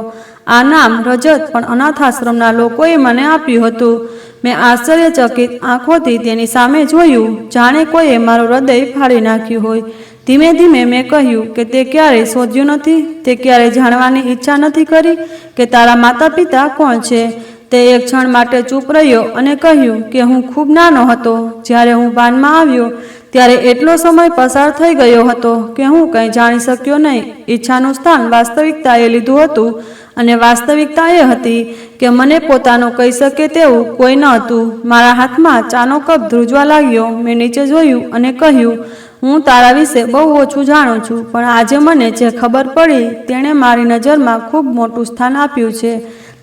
આ નામ રજત પણ અનાથાશ્રમના લોકોએ મને આપ્યું હતું. મેં આશ્ચર્યચકિત આંખોથી તેની સામે જોયું, જાણે કોઈએ મારું હૃદય ફાડી નાખ્યું હોય. ધીમે ધીમે મેં કહ્યું કે તે ક્યારેય શોધ્યું નથી? તે ક્યારેય જાણવાની ઈચ્છા નથી કરી કે તારા માતા પિતા કોણ છે? તે એક ક્ષણ માટે ચૂપ રહ્યો અને કહ્યું કે હું ખૂબ નાનો હતો. જ્યારે હું ભાનમાં આવ્યો ત્યારે એટલો સમય પસાર થઈ ગયો હતો કે હું કંઈ જાણી શક્યો નહીં. ઈચ્છાનું સ્થાન વાસ્તવિકતાએ લીધું હતું અને વાસ્તવિકતા એ હતી કે મને પોતાનું કહી શકે તેવું કોઈ ન હતું. મારા હાથમાં ચાનો કપ ધ્રુજવા લાગ્યો. મેં નીચે જોયું અને કહ્યું, હું તારા વિશે બહુ ઓછું જાણું છું, પણ આજે મને જે ખબર પડી તેણે મારી નજરમાં ખૂબ મોટું સ્થાન આપ્યું છે.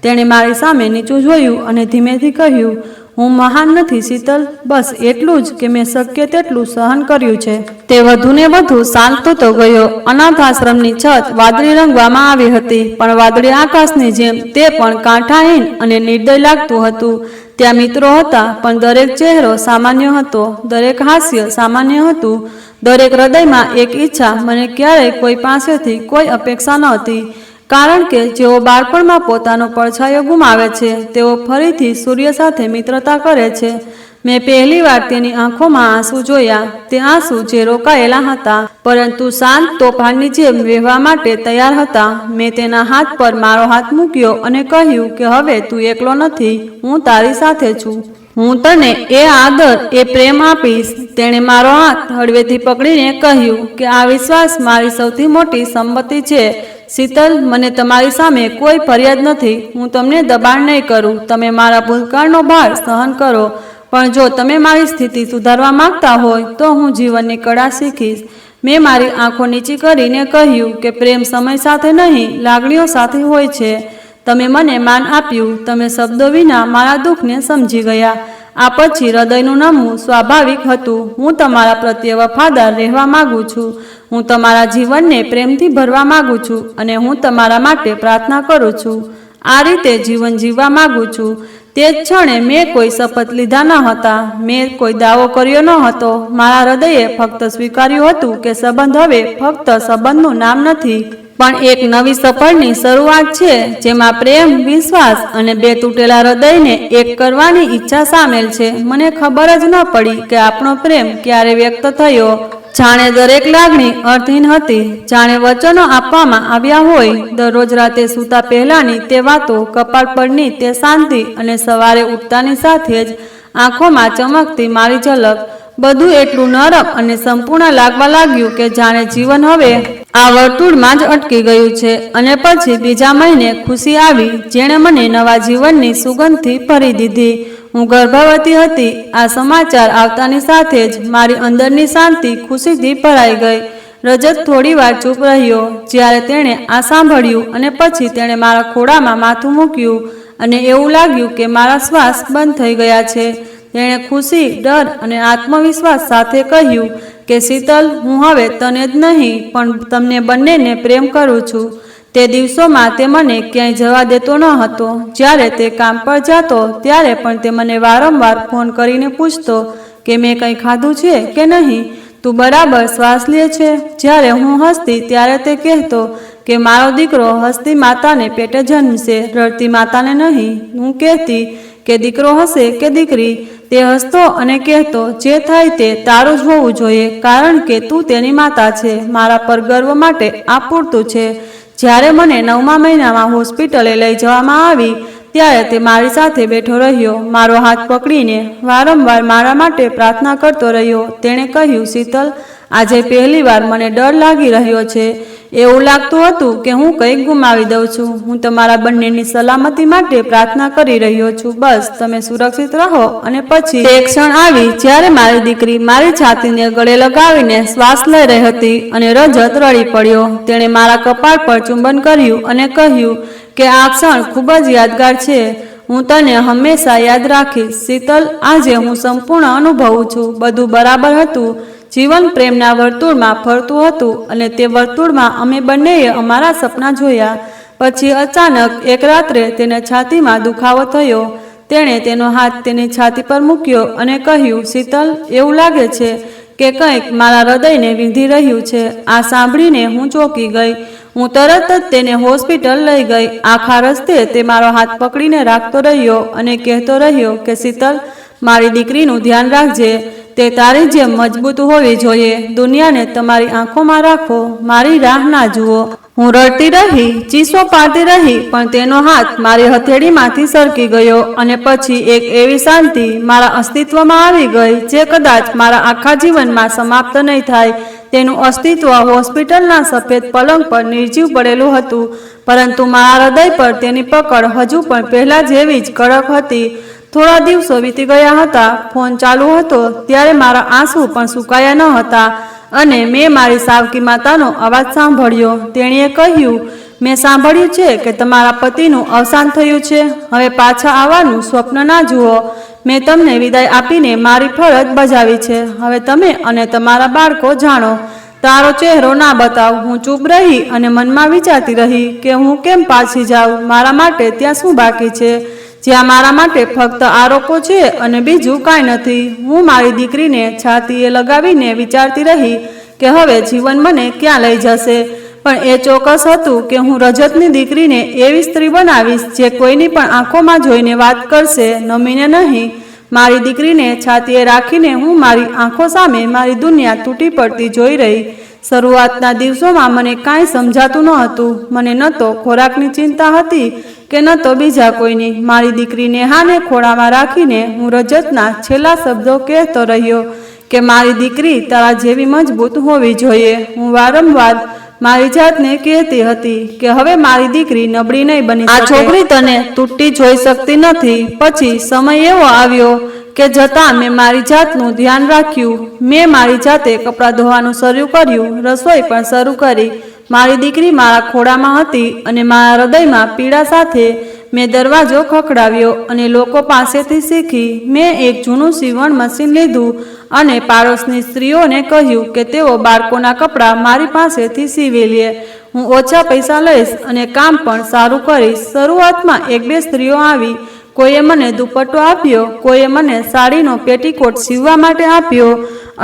તેણે મારી સામે નીચું જોયું અને ધીમેથી કહ્યું, હું મહાન નથી શીતલ, બસ એટલું જ કે મેં શક્ય તેટલું સહન કર્યું છે. તે વધુને વધુ શાંત થતો ગયો. અનાથાશ્રમની છત વાદળી રંગવામાં આવી હતી, પણ વાદળી આકાશની જેમ તે પણ કાંઠાહીન અને નિર્દય લાગતું હતું. ત્યાં મિત્રો હતા, પણ દરેક ચહેરો સામાન્ય હતો, દરેક હાસ્ય સામાન્ય હતું, દરેક હૃદયમાં એક ઈચ્છા. મને ક્યારેય કોઈ પાસેથી કોઈ અપેક્ષા નહોતી, કારણ કે જેઓ બાળપણમાં પોતાનો પડછાયો ગુમાવે છે તેઓ ફરીથી સૂર્ય સાથે મિત્રતા કરે છે. મેં પહેલીવાર તેની આંખોમાં આંસુ જોયા, તે આંસુ જે રોકાયેલા હતા પરંતુ શાંત તોફાનની જેમ વહેવા માટે તૈયાર હતા. મેં તેના હાથ પર મારો હાથ મૂક્યો અને કહ્યું કે હવે તું એકલો નથી, હું તારી સાથે છું. હું તને એ આદર, એ પ્રેમ આપીશ. તેણે મારો હાથ હળવેથી પકડીને કહ્યું કે આ વિશ્વાસ મારી સૌથી મોટી સંપત્તિ છે. શીતલ, મને તમારી સામે કોઈ ફરિયાદ નથી. હું તમને દબાણ નહીં કરું. તમે મારા ભૂતકાળનો ભાર સહન કરો, પણ જો તમે મારી સ્થિતિ સુધારવા માંગતા હોય તો હું જીવનની કળા શીખીશ. મેં મારી આંખો નીચી કરીને કહ્યું કે પ્રેમ સમય સાથે નહીં, લાગણીઓ સાથે હોય છે. તમે મને માન આપ્યું, તમે શબ્દો વિના મારા દુઃખને સમજી ગયા. આ પછી હૃદયનું નમવું સ્વાભાવિક હતું. હું તમારા પ્રત્યે વફાદાર રહેવા માગું છું. હું તમારા જીવનને પ્રેમથી ભરવા માગું છું અને હું તમારા માટે પ્રાર્થના કરું છું. આ રીતે જીવન જીવવા માગું છું. તે જ ક્ષણે મેં કોઈ શપથ લીધા ન હતા, મેં કોઈ દાવો કર્યો ન હતો. મારા હૃદયે ફક્ત સ્વીકાર્યું હતું કે સંબંધ હવે ફક્ત સંબંધનું નામ નથી, પણ એક નવી સફરની શરૂઆત છે, જેમાં પ્રેમ, વિશ્વાસ અને બે તૂટેલા હૃદયને એક કરવાની ઈચ્છા સામેલ છે. મને ખબર જ ન પડી કે આપણો પ્રેમ ક્યારે વ્યક્ત થયો. જાણે દરેક લાગણી અર્થહીન હતી, જાણે વચનો આપવામાં આવ્યા હોય. દરરોજ રાતે સૂતા પહેલાંની તે વાતો, કપાળ પરની તે શાંતિ અને સવારે ઉઠતાની સાથે જ આંખોમાં ચમકતી મારી ઝલક, બધું એટલું નરમ અને સંપૂર્ણ લાગવા લાગ્યું કે જાણે જીવન હવે આ વર્તુળમાં જ અટકી ગયું છે. અને પછી બીજા મહિને ખુશી આવી, જેણે મને નવા જીવનની સુગંધથી ભરી દીધી. હું ગર્ભવતી હતી. આ સમાચાર આવતાની સાથે જ મારી અંદરની શાંતિ ખુશીથી ભરાઈ ગઈ. રજત થોડીવાર ચૂપ રહ્યો જ્યારે તેણે આ સાંભળ્યું, અને પછી તેણે મારા ખોળામાં માથું મૂક્યું અને એવું લાગ્યું કે મારા શ્વાસ બંધ થઈ ગયા છે. તેણે ખુશી, ડર અને આત્મવિશ્વાસ સાથે કહ્યું કે શીતલ, હું હવે તને જ નહીં પણ તમને બંનેને પ્રેમ કરું છું. તે દિવસોમાં તે મને ક્યાંય જવા દેતો ન હતો. જ્યારે તે કામ પર જતો ત્યારે પણ તે મને વારંવાર ફોન કરીને પૂછતો કે મેં કંઈ ખાધું છે કે નહીં, તું બરાબર શ્વાસ લે છે. જ્યારે હું હસતી ત્યારે તે કહેતો કે મારો દીકરો હસતી માતાને પેટે જન્મશે, રડતી માતાને નહીં. હું કહેતી કે દીકરો હશે કે દીકરી. તે હસતો અને કહેતો જે થાય તે તારું જ હોવું જોઈએ, કારણ કે તું તેની માતા છે. મારા પર ગર્વ માટે આ પૂરતું છે. જ્યારે મને 9મા મહિનામાં હોસ્પિટલે લઈ જવામાં આવી ત્યારે તે મારી સાથે બેઠો રહ્યો, મારો હાથ પકડીને વારંવાર મારા માટે પ્રાર્થના કરતો રહ્યો. તેણે કહ્યું, શીતલ, આજે પહેલીવાર મને ડર લાગી રહ્યો છે. એવું લાગતું હતું કે હું કંઈક ગુમાવી દઉં છું. હું તમારા બંનેની સલામતી માટે પ્રાર્થના કરી રહ્યો છું. બસ તમે સુરક્ષિત રહો. અને પછી એક ક્ષણ આવી જ્યારે મારી દીકરી મારી છાતીને ગળે લગાવીને શ્વાસ લઈ રહી હતી અને રજત રડી પડ્યો. તેણે મારા કપાળ પર ચુંબન કર્યું અને કહ્યું કે આ ક્ષણ ખૂબ જ યાદગાર છે. હું તને હંમેશા યાદ રાખીશ. શીતલ, આજે હું સંપૂર્ણ અનુભવું છું. બધું બરાબર હતું. જીવન પ્રેમના વર્તુળમાં ફરતું હતું અને તે વર્તુળમાં અમે બંનેએ અમારા સપના જોયા. પછી અચાનક એક રાત્રે તેને છાતીમાં દુખાવો થયો. તેણે તેનો હાથ તેની છાતી પર મૂક્યો અને કહ્યું, શીતલ, એવું લાગે છે કે કંઈક મારા હૃદયને વીંધી રહ્યું છે. આ સાંભળીને હું ચોંકી ગઈ. હું તરત જ તેને હોસ્પિટલ લઈ ગઈ. આખા રસ્તે તે મારો હાથ પકડીને રાખતો રહ્યો અને કહેતો રહ્યો કે શીતલ, મારી દીકરીનું ધ્યાન રાખજે. તે તારી જેમ મજબૂત હોવી જોઈએ. દુનિયાને તમારી આંખોમાં રાખો, મારી રાહ ના જુઓ. હું રડતી રહી, ચીસો પાડતી રહી, પણ તેનો હાથ મારી હથેળીમાંથી સરકી ગયો અને પછી એક એવી શાંતિ મારા અસ્તિત્વમાં આવી ગઈ જે કદાચ મારા આખા જીવનમાં સમાપ્ત નહીં થાય. તેનું અસ્તિત્વ હોસ્પિટલના સફેદ પલંગ પર નિર્જીવ પડેલું હતું, પરંતુ મારા હૃદય પર તેની પકડ હજુ પણ પહેલા જેવી જ કડક હતી. થોડા દિવસો વીતી ગયા હતા. ફોન ચાલુ હતો ત્યારે મારા આંસુ પણ સુકાયા ન હતા અને મેં મારી સાવકી માતાનો અવાજ સાંભળ્યો. તેણીએ કહ્યું, મેં સાંભળ્યું છે કે તમારા પતિનું અવસાન થયું છે. હવે પાછા આવવાનું સ્વપ્ન ના જુઓ. મેં તમને વિદાય આપીને મારી ફરજ બજાવી છે. હવે તમે અને તમારા બાળકો જાણો. તારો ચહેરો ના બતાવ. હું ચૂપ રહી અને મનમાં વિચારતી રહી કે હું કેમ પાછી જાઉં. મારા માટે ત્યાં શું બાકી છે? જ્યાં મારા માટે ફક્ત આરોપો છે અને બીજું કાંઈ નથી. હું મારી દીકરીને છાતીએ લગાવીને વિચારતી રહી કે હવે જીવન મને ક્યાં લઈ જશે. પણ એ ચોક્કસ હતું કે હું રજતની દીકરીને એવી સ્ત્રી બનાવીશ જે કોઈની પણ આંખોમાં જોઈને વાત કરશે, નમીને નહીં. મારી દીકરીને છાતીએ રાખીને હું મારી આંખો સામે મારી દુનિયા તૂટી પડતી જોઈ રહી. શરૂઆતના દિવસોમાં મને કાંઈ સમજાતું ન હતું. મને ન તો ખોરાકની ચિંતા હતી કે ન તો બીજા કોઈની. મારી દીકરી નેહાને ખોળામાં રાખીને હું રજતના છેલ્લા શબ્દો કહેતો રહ્યો કે મારી દીકરી તારા જેવી મજબૂત હોવી જોઈએ. હું વારંવાર મારી જાતને કહેતી હતી કે હવે મારી દીકરી નબળી નહીં બની. આ છોકરી તને તૂટતી જોઈ શકતી નથી. પછી સમય એવો આવ્યો કે જતાં મેં મારી જાતનું ધ્યાન રાખ્યું. મેં મારી જાતે કપડાં ધોવાનું શરૂ કર્યું, રસોઈ પણ શરૂ કરી. મારી દીકરી મારા ખોળામાં હતી અને મારા હૃદયમાં પીડા સાથે મેં દરવાજો ખખડાવ્યો અને લોકો પાસેથી શીખી. મેં એક જૂનું સીવણ મશીન લીધું અને પાડોશની સ્ત્રીઓને કહ્યું કે તેઓ બાળકોના કપડાં મારી પાસેથી સીવી લે. હું ઓછા પૈસા લઈશ અને કામ પણ સારું કરીશ. શરૂઆતમાં 1-2 સ્ત્રીઓ આવી. કોઈએ મને દુપટ્ટો આપ્યો, કોઈએ મને સાડીનો પેટીકોટ સીવવા માટે આપ્યો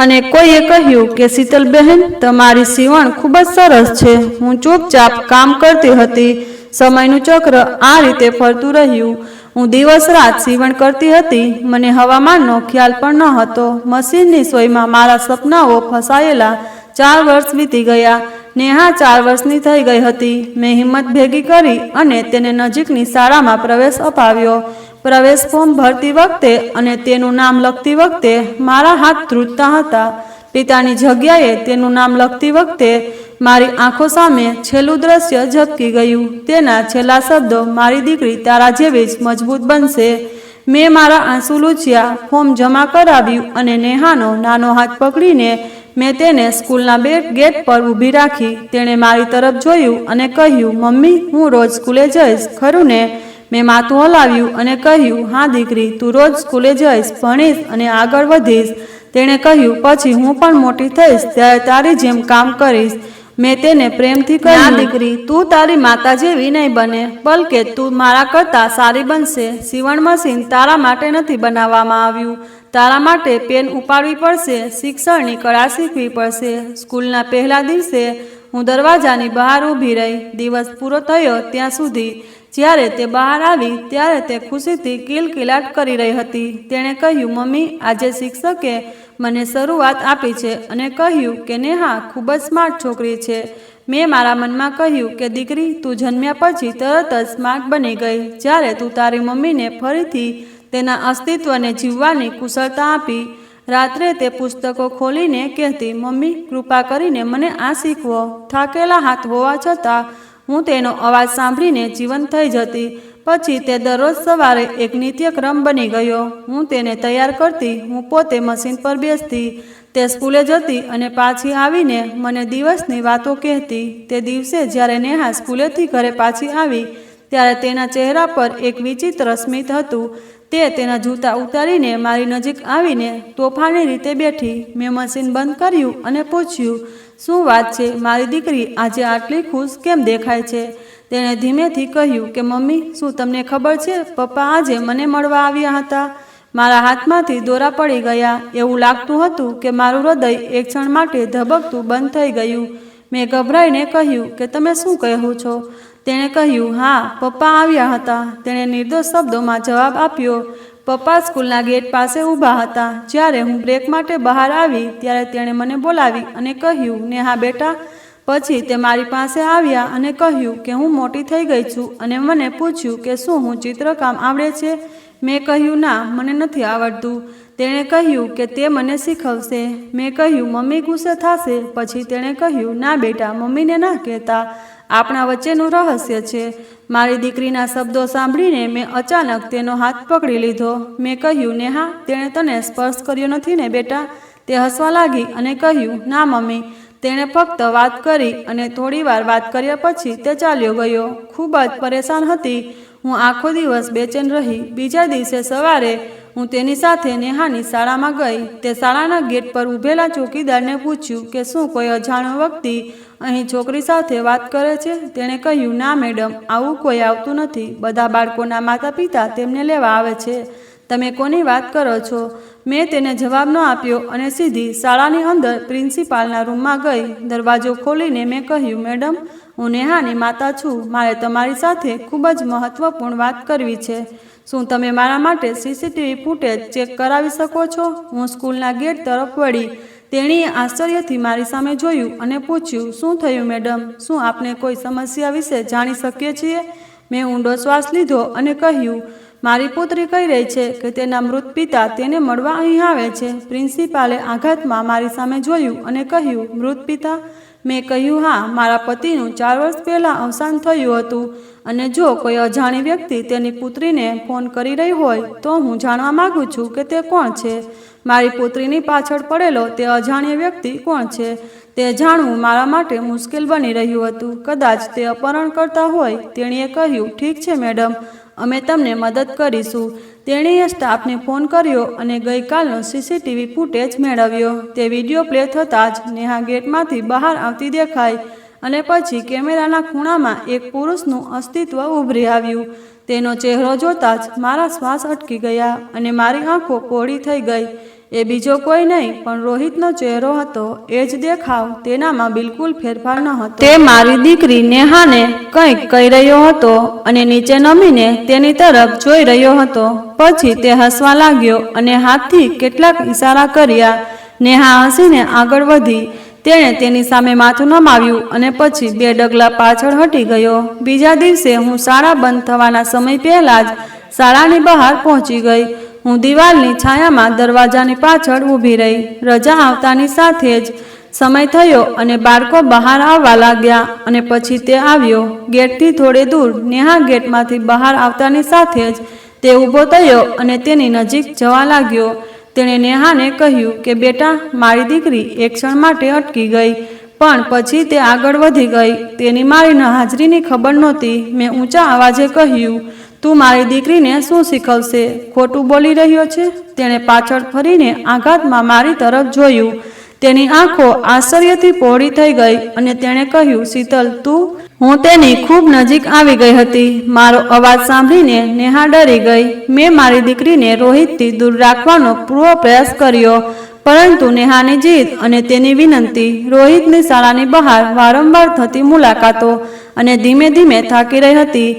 અને કોઈએ કહ્યું કે શીતલબહેન, તમારી સીવણ ખૂબ જ સરસ છે. હું ચૂપચાપ કામ કરતી હતી. સમયનું ચક્ર આ રીતે ફરતું રહ્યું. હું દિવસ રાત સીવણ કરતી હતી. મને હવામાનનો ખ્યાલ પણ ન હતો. મશીનની સોયમાં મારા સપનાઓ ફસાયેલા 4 વર્ષ વીતી ગયા. નેહા 4 વર્ષની થઈ ગઈ હતી. મેં હિંમત ભેગી કરી અને તેને નજીકની શાળામાં પ્રવેશ અપાવ્યો. પ્રવેશ ફોર્મ ભરતી વખતે અને તેનું નામ લખતી વખતે મારા હાથ ધ્રુજતા હતા. પિતાની જગ્યાએ તેનું નામ લખતી વખતે મારી આંખો સામે છેલ્લું દ્રશ્ય ઝબકી ગયું. તેના છેલ્લા શબ્દો, મારી દીકરી તારા જેવી જ મજબૂત બનશે. મેં મારા આંસુ લૂછ્યા. ફોર્મ જમા કરાવ્યું અને નેહાનો નાનો હાથ પકડીને મેં તેને સ્કૂલના ગેટ પર ઊભી રાખી. તેણે મારી તરફ જોયું અને કહ્યું, મમ્મી, હું રોજ સ્કૂલે જઈશ, ખરું ને? મેં માથું હલાવ્યું અને કહ્યું, હા દીકરી, તું રોજ સ્કૂલે જઈશ, ભણીશ અને આગળ વધીશ. તેણે કહ્યું, પછી હું પણ મોટી થઈશ ત્યારે તારી જેમ કામ કરીશ. મેં તેને પ્રેમથી કહ્યું, દીકરી, તું તારી માતા જેવી નહીં બને, બલકે તું મારા કરતાં સારી બનશે. સીવણ મશીન તારા માટે નથી બનાવવામાં આવ્યું. તારા માટે પેન ઉપાડવી પડશે, શિક્ષણની કળા શીખવી પડશે. સ્કૂલના પહેલા દિવસે હું દરવાજાની બહાર ઊભી રહી. દિવસ પૂરો થયો ત્યાં સુધી. જ્યારે તે બહાર આવી ત્યારે તે ખુશીથી કિલકિલાટ કરી રહી હતી. તેણે કહ્યું, મમ્મી, આજે શિક્ષકે મને શરૂઆત આપી છે અને કહ્યું કે નેહા ખૂબ જ સ્માર્ટ છોકરી છે. મેં મારા મનમાં કહ્યું કે દીકરી, તું જન્મ્યા પછી તરત જ સ્માર્ટ બની ગઈ. જ્યારે તું તારી મમ્મીને ફરીથી તેના અસ્તિત્વને જીવવાની કુશળતા આપી. રાત્રે તે પુસ્તકો ખોલીને કહેતી, મમ્મી, કૃપા કરીને મને આ શીખવો. થાકેલા હાથ હોવા છતાં હું તેનો અવાજ સાંભળીને જીવંત થઈ જતી. પછી તે દરરોજ સવારે એક નિત્યક્રમ બની ગયો. હું તેને તૈયાર કરતી, હું પોતે મશીન પર બેસતી, તે સ્કૂલે જતી અને પાછી આવીને મને દિવસની વાતો કહેતી. તે દિવસે જ્યારે નેહા સ્કૂલેથી ઘરે પાછી આવી ત્યારે તેના ચહેરા પર એક વિચિત્ર સ્મિત હતું. તે તેના જૂતા ઉતારીને મારી નજીક આવીને તોફાની રીતે બેઠી. મેં મશીન બંધ કર્યું અને પૂછ્યું, શું વાત છે મારી દીકરી, આજે આટલી ખુશ કેમ દેખાય છે? તેણે ધીમેથી કહ્યું કે મમ્મી, શું તમને ખબર છે, પપ્પા આજે મને મળવા આવ્યા હતા. મારા હાથમાંથી દોરા પડી ગયા. એવું લાગતું હતું કે મારું હૃદય એક ક્ષણ માટે ધબકતું બંધ થઈ ગયું. મેં ગભરાઈને કહ્યું કે તમે શું કહો છો? તેણે કહ્યું, હા, પપ્પા આવ્યા હતા. તેણે નિર્દોષ શબ્દોમાં જવાબ આપ્યો. પપ્પા સ્કૂલના ગેટ પાસે ઊભા હતા. જ્યારે હું બ્રેક માટે બહાર આવી ત્યારે તેણે મને બોલાવી અને કહ્યું, નેહા બેટા. પછી તે મારી પાસે આવ્યા અને કહ્યું કે હું મોટી થઈ ગઈ છું અને મને પૂછ્યું કે શું હું ચિત્રકામ આવડે છે. મેં કહ્યું, ના, મને નથી આવડતું. તેણે કહ્યું કે તે મને શીખવશે. મેં કહ્યું, મમ્મી ગુસ્સે થશે. પછી તેણે કહ્યું, ના બેટા, મમ્મીને ના કહેતા, આપણા વચ્ચેનું રહસ્ય છે. મારી દીકરીના શબ્દો સાંભળીને મેં અચાનક તેનો હાથ પકડી લીધો. મેં કહ્યું, નેહા, તેણે તને સ્પર્શ કર્યો નથી ને બેટા? તે હસવા લાગી અને કહ્યું, ના મમ્મી, તેણે ફક્ત વાત કરી અને થોડીવાર વાત કર્યા પછી તે ચાલ્યો ગયો. ખૂબ જ પરેશાન હતી. હું આખો દિવસ બેચેન રહી. બીજા દિવસે સવારે હું તેની સાથે નેહાની શાળામાં ગઈ. તે શાળાના ગેટ પર ઊભેલા ચોકીદારને પૂછ્યું કે શું કોઈ અજાણ્યો વ્યક્તિ અહીં છોકરી સાથે વાત કરે છે? તેણે કહ્યું, ના મેડમ, આવું કોઈ આવતું નથી. બધા બાળકોના માતા પિતા તેમને લેવા આવે છે. તમે કોની વાત કરો છો? મેં તેને જવાબ ન આપ્યો અને સીધી શાળાની અંદર પ્રિન્સિપાલના રૂમમાં ગઈ. દરવાજો ખોલીને મેં કહ્યું, મેડમ, હું નેહાની માતા છું. મારે તમારી સાથે ખૂબ જ મહત્વપૂર્ણ વાત કરવી છે. શું તમે મારા માટે સીસીટીવી ફૂટેજ ચેક કરાવી શકો છો? હું સ્કૂલના ગેટ તરફ વળી. તેણીએ આશ્ચર્યથી મારી સામે જોયું અને પૂછ્યું, શું થયું મેડમ? શું આપને કોઈ સમસ્યા વિશે જાણી શકીએ છીએ? મેં ઊંડો શ્વાસ લીધો અને કહ્યું, મારી પુત્રી કહી રહી છે કે તેના મૃત પિતા તેને મળવા અહીં આવે છે. પ્રિન્સિપાલે આઘાતમાં મારી સામે જોયું અને કહ્યું, મૃત પિતા? મેં કહ્યું, હા, મારા પતિનું 4 વર્ષ પહેલાં અવસાન થયું હતું અને જો કોઈ અજાણી વ્યક્તિ તેની પુત્રીને ફોન કરી રહી હોય તો હું જાણવા માગું છું કે તે કોણ છે. મારી પુત્રીની પાછળ પડેલો તે અજાણ્યો વ્યક્તિ કોણ છે તે જાણવું મારા માટે મુશ્કેલ બની રહ્યું હતું. કદાચ તે અપહરણકર્તા હોય. તેણીએ કહ્યું, ઠીક છે મેડમ, અમે તમને મદદ કરીશું. તેણીએ સ્ટાફને ફોન કર્યો અને ગઈકાલનો સીસીટીવી ફૂટેજ મેળવ્યો. તે વિડીયો પ્લે થતાં જ નેહા ગેટમાંથી બહાર આવતી દેખાઈ અને પછી કેમેરાના ખૂણામાં એક પુરુષનું અસ્તિત્વ ઉભરી આવ્યું. તેનો ચહેરો જોતાં જ મારા શ્વાસ અટકી ગયા અને મારી આંખો પહોળી થઈ ગઈ. એ બીજો કોઈ નહીં પણ રોહિતનો ચહેરો હતો. એ જ દેખાવ, તેનામાં બિલકુલ ફેરફાર ન હતો. તે મારી દીકરી નેહાને કંઈક કહી રહ્યો હતો અને નીચે નમીને તેની તરફ જોઈ રહ્યો હતો. પછી તે હસવા લાગ્યો અને હાથથી કેટલાક ઇશારા કર્યા. નેહા હસીને આગળ વધી. તેણે તેની સામે માથું નમાવ્યું અને પછી 2 ડગલા પાછળ હટી ગયો. બીજા દિવસે હું શાળા બંધ થવાના સમય પહેલાં જ શાળાની બહાર પહોંચી ગઈ. હું દિવાલની છાયામાં દરવાજાની પાછળ ઊભી રહી. રજા આવતાની સાથે જ સમય થયો અને બાળકો બહાર આવવા લાગ્યા અને પછી તે આવ્યો. ગેટથી થોડે દૂર નેહા ગેટમાંથી બહાર આવતાની સાથે જ તે ઊભો થયો અને તેની નજીક જવા લાગ્યો. તેણે નેહાને કહ્યું કે બેટા, મારી દીકરી એક ક્ષણ માટે અટકી ગઈ પણ પછી તે આગળ વધી ગઈ. તેની મારી હાજરીની ખબર નહોતી. મેં ઊંચા અવાજે કહ્યું, તું મારી દીકરીને શું શીખવશે? ખોટું બોલી રહ્યો છે? તેણે પાછળ ફરીને આઘાતમાં મારી તરફ જોયું. તેની આંખો આશ્ચર્યથી પહોળી થઈ ગઈ અને તેણે કહ્યું, શીતલ, તું? હું તેની ખૂબ નજીક આવી ગઈ હતી. મારો અવાજ સાંભળીને નેહા ડરી ગઈ. મેં મારી દીકરીને રોહિતથી દૂર રાખવાનો પૂરો પ્રયાસ કર્યો પરંતુ નેહાની જીદ અને તેની વિનંતી, રોહિતની શાળાની બહાર વારંવાર થતી મુલાકાતો અને ધીમે ધીમે થાકી રહી હતી.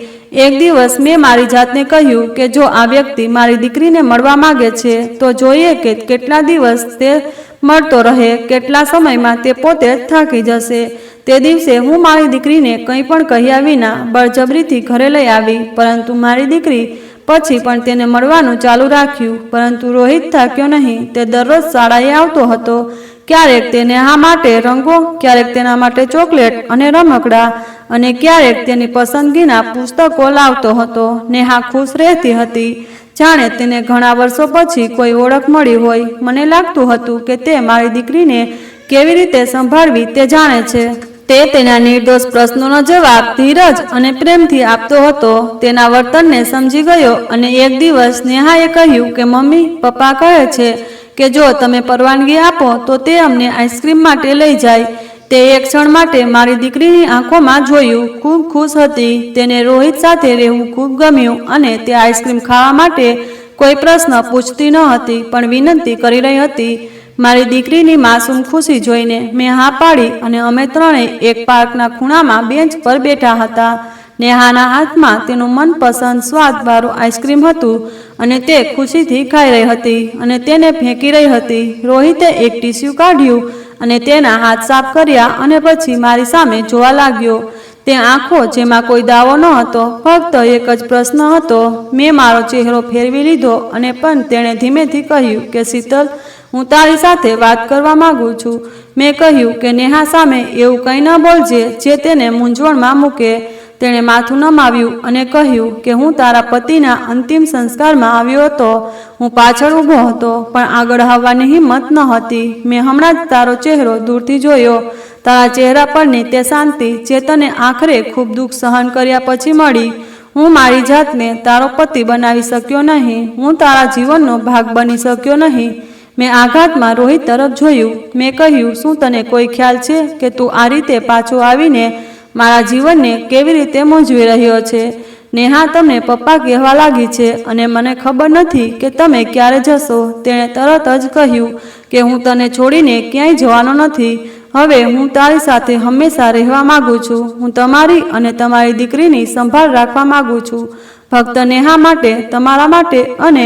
એક દિવસ મેં મારી જાતને કહ્યું કે જો આ વ્યક્તિ મારી દીકરીને મળવા માંગે છે તો જોઈએ કે કેટલા દિવસ તે મળતો રહે. કેટલા સમયમાં તે પોતે જ થાકી જશે. તે દિવસે હું મારી દીકરીને કંઈ પણ કહ્યા વિના બળજબરીથી ઘરે લઈ આવી પરંતુ મારી દીકરી પછી પણ તેને મળવાનું ચાલુ રાખ્યું. પરંતુ રોહિત થાક્યો નહીં. તે દરરોજ શાળાએ આવતો હતો. ક્યારેક તે નેહા માટે રંગો, ક્યારેક તેના માટે ચોકલેટ અને રમકડા અને ક્યારેક તેની પસંદગીના પુસ્તકો લાવતો હતો. નેહા ખુશ રહેતી હતી, જાણે તેને ઘણા વર્ષો પછી કોઈ ઓળખ મળી હોય. મને લાગતું હતું કે તે મારી દીકરીને કેવી રીતે સંભાળવી તે જાણે છે. તે તેના નિર્દોષ પ્રશ્નોનો જવાબ ધીરજ અને પ્રેમથી આપતો હતો. તેના વર્તનને સમજી ગયો અને એક દિવસ નેહાએ કહ્યું કે મમ્મી, પપ્પા કહે છે કે જો તમે પરવાનગી આપો તો તે અમને આઈસ્ક્રીમ માટે લઈ જાય. તે એક ક્ષણ માટે મારી દીકરીની આંખોમાં જોયું. ખૂબ ખુશ હતી. તેને રોહિત સાથે રહેવું ખૂબ ગમ્યું અને તે આઈસ્ક્રીમ ખાવા માટે કોઈ પ્રશ્ન પૂછતી ન હતી પણ વિનંતી કરી રહી હતી. મારી દીકરીની માસૂમ ખુશી જોઈને મેં હા પાડી અને અમે ત્રણેય એક પાર્કના ખૂણામાં બેન્ચ પર બેઠા હતા. નેહાના હાથમાં તેનું મનપસંદ સ્વાદવાળું આઈસ્ક્રીમ હતું અને તે ખુશીથી ખાઈ રહી હતી અને તેને ફેંકી રહી હતી. રોહિતે એક ટીસ્યુ કાઢ્યું અને તેના હાથ સાફ કર્યા અને પછી મારી સામે જોવા લાગ્યો. તે આંખો જેમાં કોઈ દાવો ન હતો, ફક્ત એક જ પ્રશ્ન હતો. મેં મારો ચહેરો ફેરવી લીધો અને પણ તેણે ધીમેથી કહ્યું કે શીતલ, હું તારી સાથે વાત કરવા માંગુ છું. મેં કહ્યું કે નેહા સામે એવું કંઈ ન બોલજે જે તેને મૂંઝવણમાં મૂકે. તેણે માથું નમાવ્યું અને કહ્યું કે હું તારા પતિના અંતિમ સંસ્કારમાં આવ્યો હતો. હું પાછળ ઊભો હતો પણ આગળ આવવાની હિંમત ન હતી. મેં હમણાં જ તારો ચહેરો દૂરથી જોયો. તારા ચહેરા પરની તે શાંતિ જે તને આખરે ખૂબ દુઃખ સહન કર્યા પછી મળી. હું મારી જાતને તારો પતિ બનાવી શક્યો નહીં. હું તારા જીવનનો ભાગ બની શક્યો નહીં. મેં આઘાતમાં રોહિત તરફ જોયું. મેં કહ્યું, શું તને કોઈ ખ્યાલ છે કે તું આ રીતે પાછો આવીને મારા જીવનને કેવી રીતે મૂંઝવી રહ્યો છે? નેહા તમને પપ્પા કહેવા લાગી છે અને મને ખબર નથી કે તમે ક્યારે જશો. તેણે તરત જ કહ્યું કે હું તને છોડીને ક્યાંય જવાનો નથી. હવે હું તારી સાથે હંમેશા રહેવા માગું છું. હું તમારી અને તમારી દીકરીની સંભાળ રાખવા માગું છું. ફક્ત નેહા માટે, તમારા માટે અને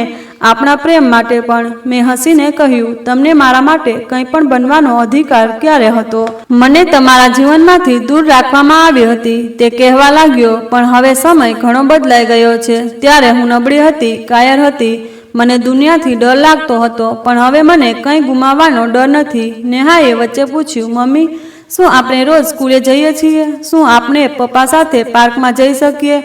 આપણા પ્રેમ માટે પણ. મેં હસીને કહ્યું, તમને મારા માટે કંઈ પણ બનવાનો અધિકાર ક્યારે હતો? મને તમારા જીવનમાંથી દૂર રાખવામાં આવી હતી, તે કહેવા લાગ્યો. પણ હવે સમય ઘણો બદલાઈ ગયો છે. ત્યારે હું નબળી હતી, કાયર હતી. મને દુનિયાથી ડર લાગતો હતો, પણ હવે મને કંઈ ગુમાવવાનો ડર નથી. નેહાએ વચ્ચે પૂછ્યું, મમ્મી, શું આપણે રોજ સ્કૂલે જઈએ છીએ? શું આપણે પપ્પા સાથે પાર્કમાં જઈ શકીએ?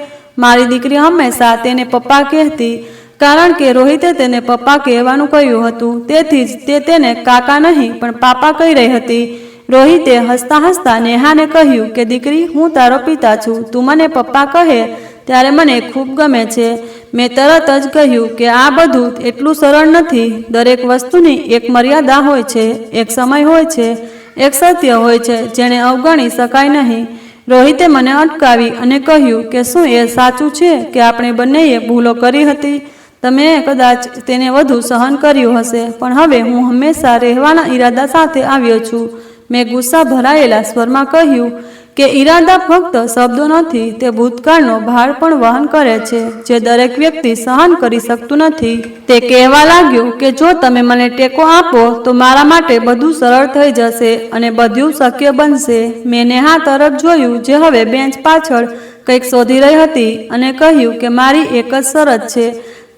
મારી દીકરી હંમેશા તેને પપ્પા કહેતી, કારણ કે રોહિતે તેને પપ્પા કહેવાનું કહ્યું હતું. તેથી જ તે તેને કાકા નહીં પણ પાપા કહી રહી હતી. રોહિતે હસતા હસતા નેહાને કહ્યું કે દીકરી, હું તારો પિતા છું. તું મને પપ્પા કહે ત્યારે મને ખૂબ ગમે છે. મેં તરત જ કહ્યું કે આ બધું એટલું સરળ નથી. દરેક વસ્તુની એક મર્યાદા હોય છે, એક સમય હોય છે, એક સત્ય હોય છે જેને અવગણી શકાય નહીં. રોહિતે મને અટકાવી અને કહ્યું કે શું એ સાચું છે કે આપણે બંનેએ ભૂલો કરી હતી? તમે કદાચ તેને વધુ સહન કર્યું હશે, પણ હવે હું હંમેશા રહેવાના ઈરાદા સાથે આવ્યો છું. મેં ગુસ્સા ભરાયેલા સ્વરમાં કહ્યું કે ઈરાદા ફક્ત શબ્દો નથી, તે ભૂતકાળનો ભાર પણ વહન કરે છે જે દરેક વ્યક્તિ સહન કરી શકતું નથી. તે કહેવા લાગ્યો કે જો તમે મને ટેકો આપો તો મારા માટે બધું સરળ થઈ જશે અને બધું શક્ય બનશે. મેં નેહા તરફ જોયું જે હવે બેન્ચ પાછળ કંઈક શોધી રહી હતી અને કહ્યું કે મારી એક જ શરત છે.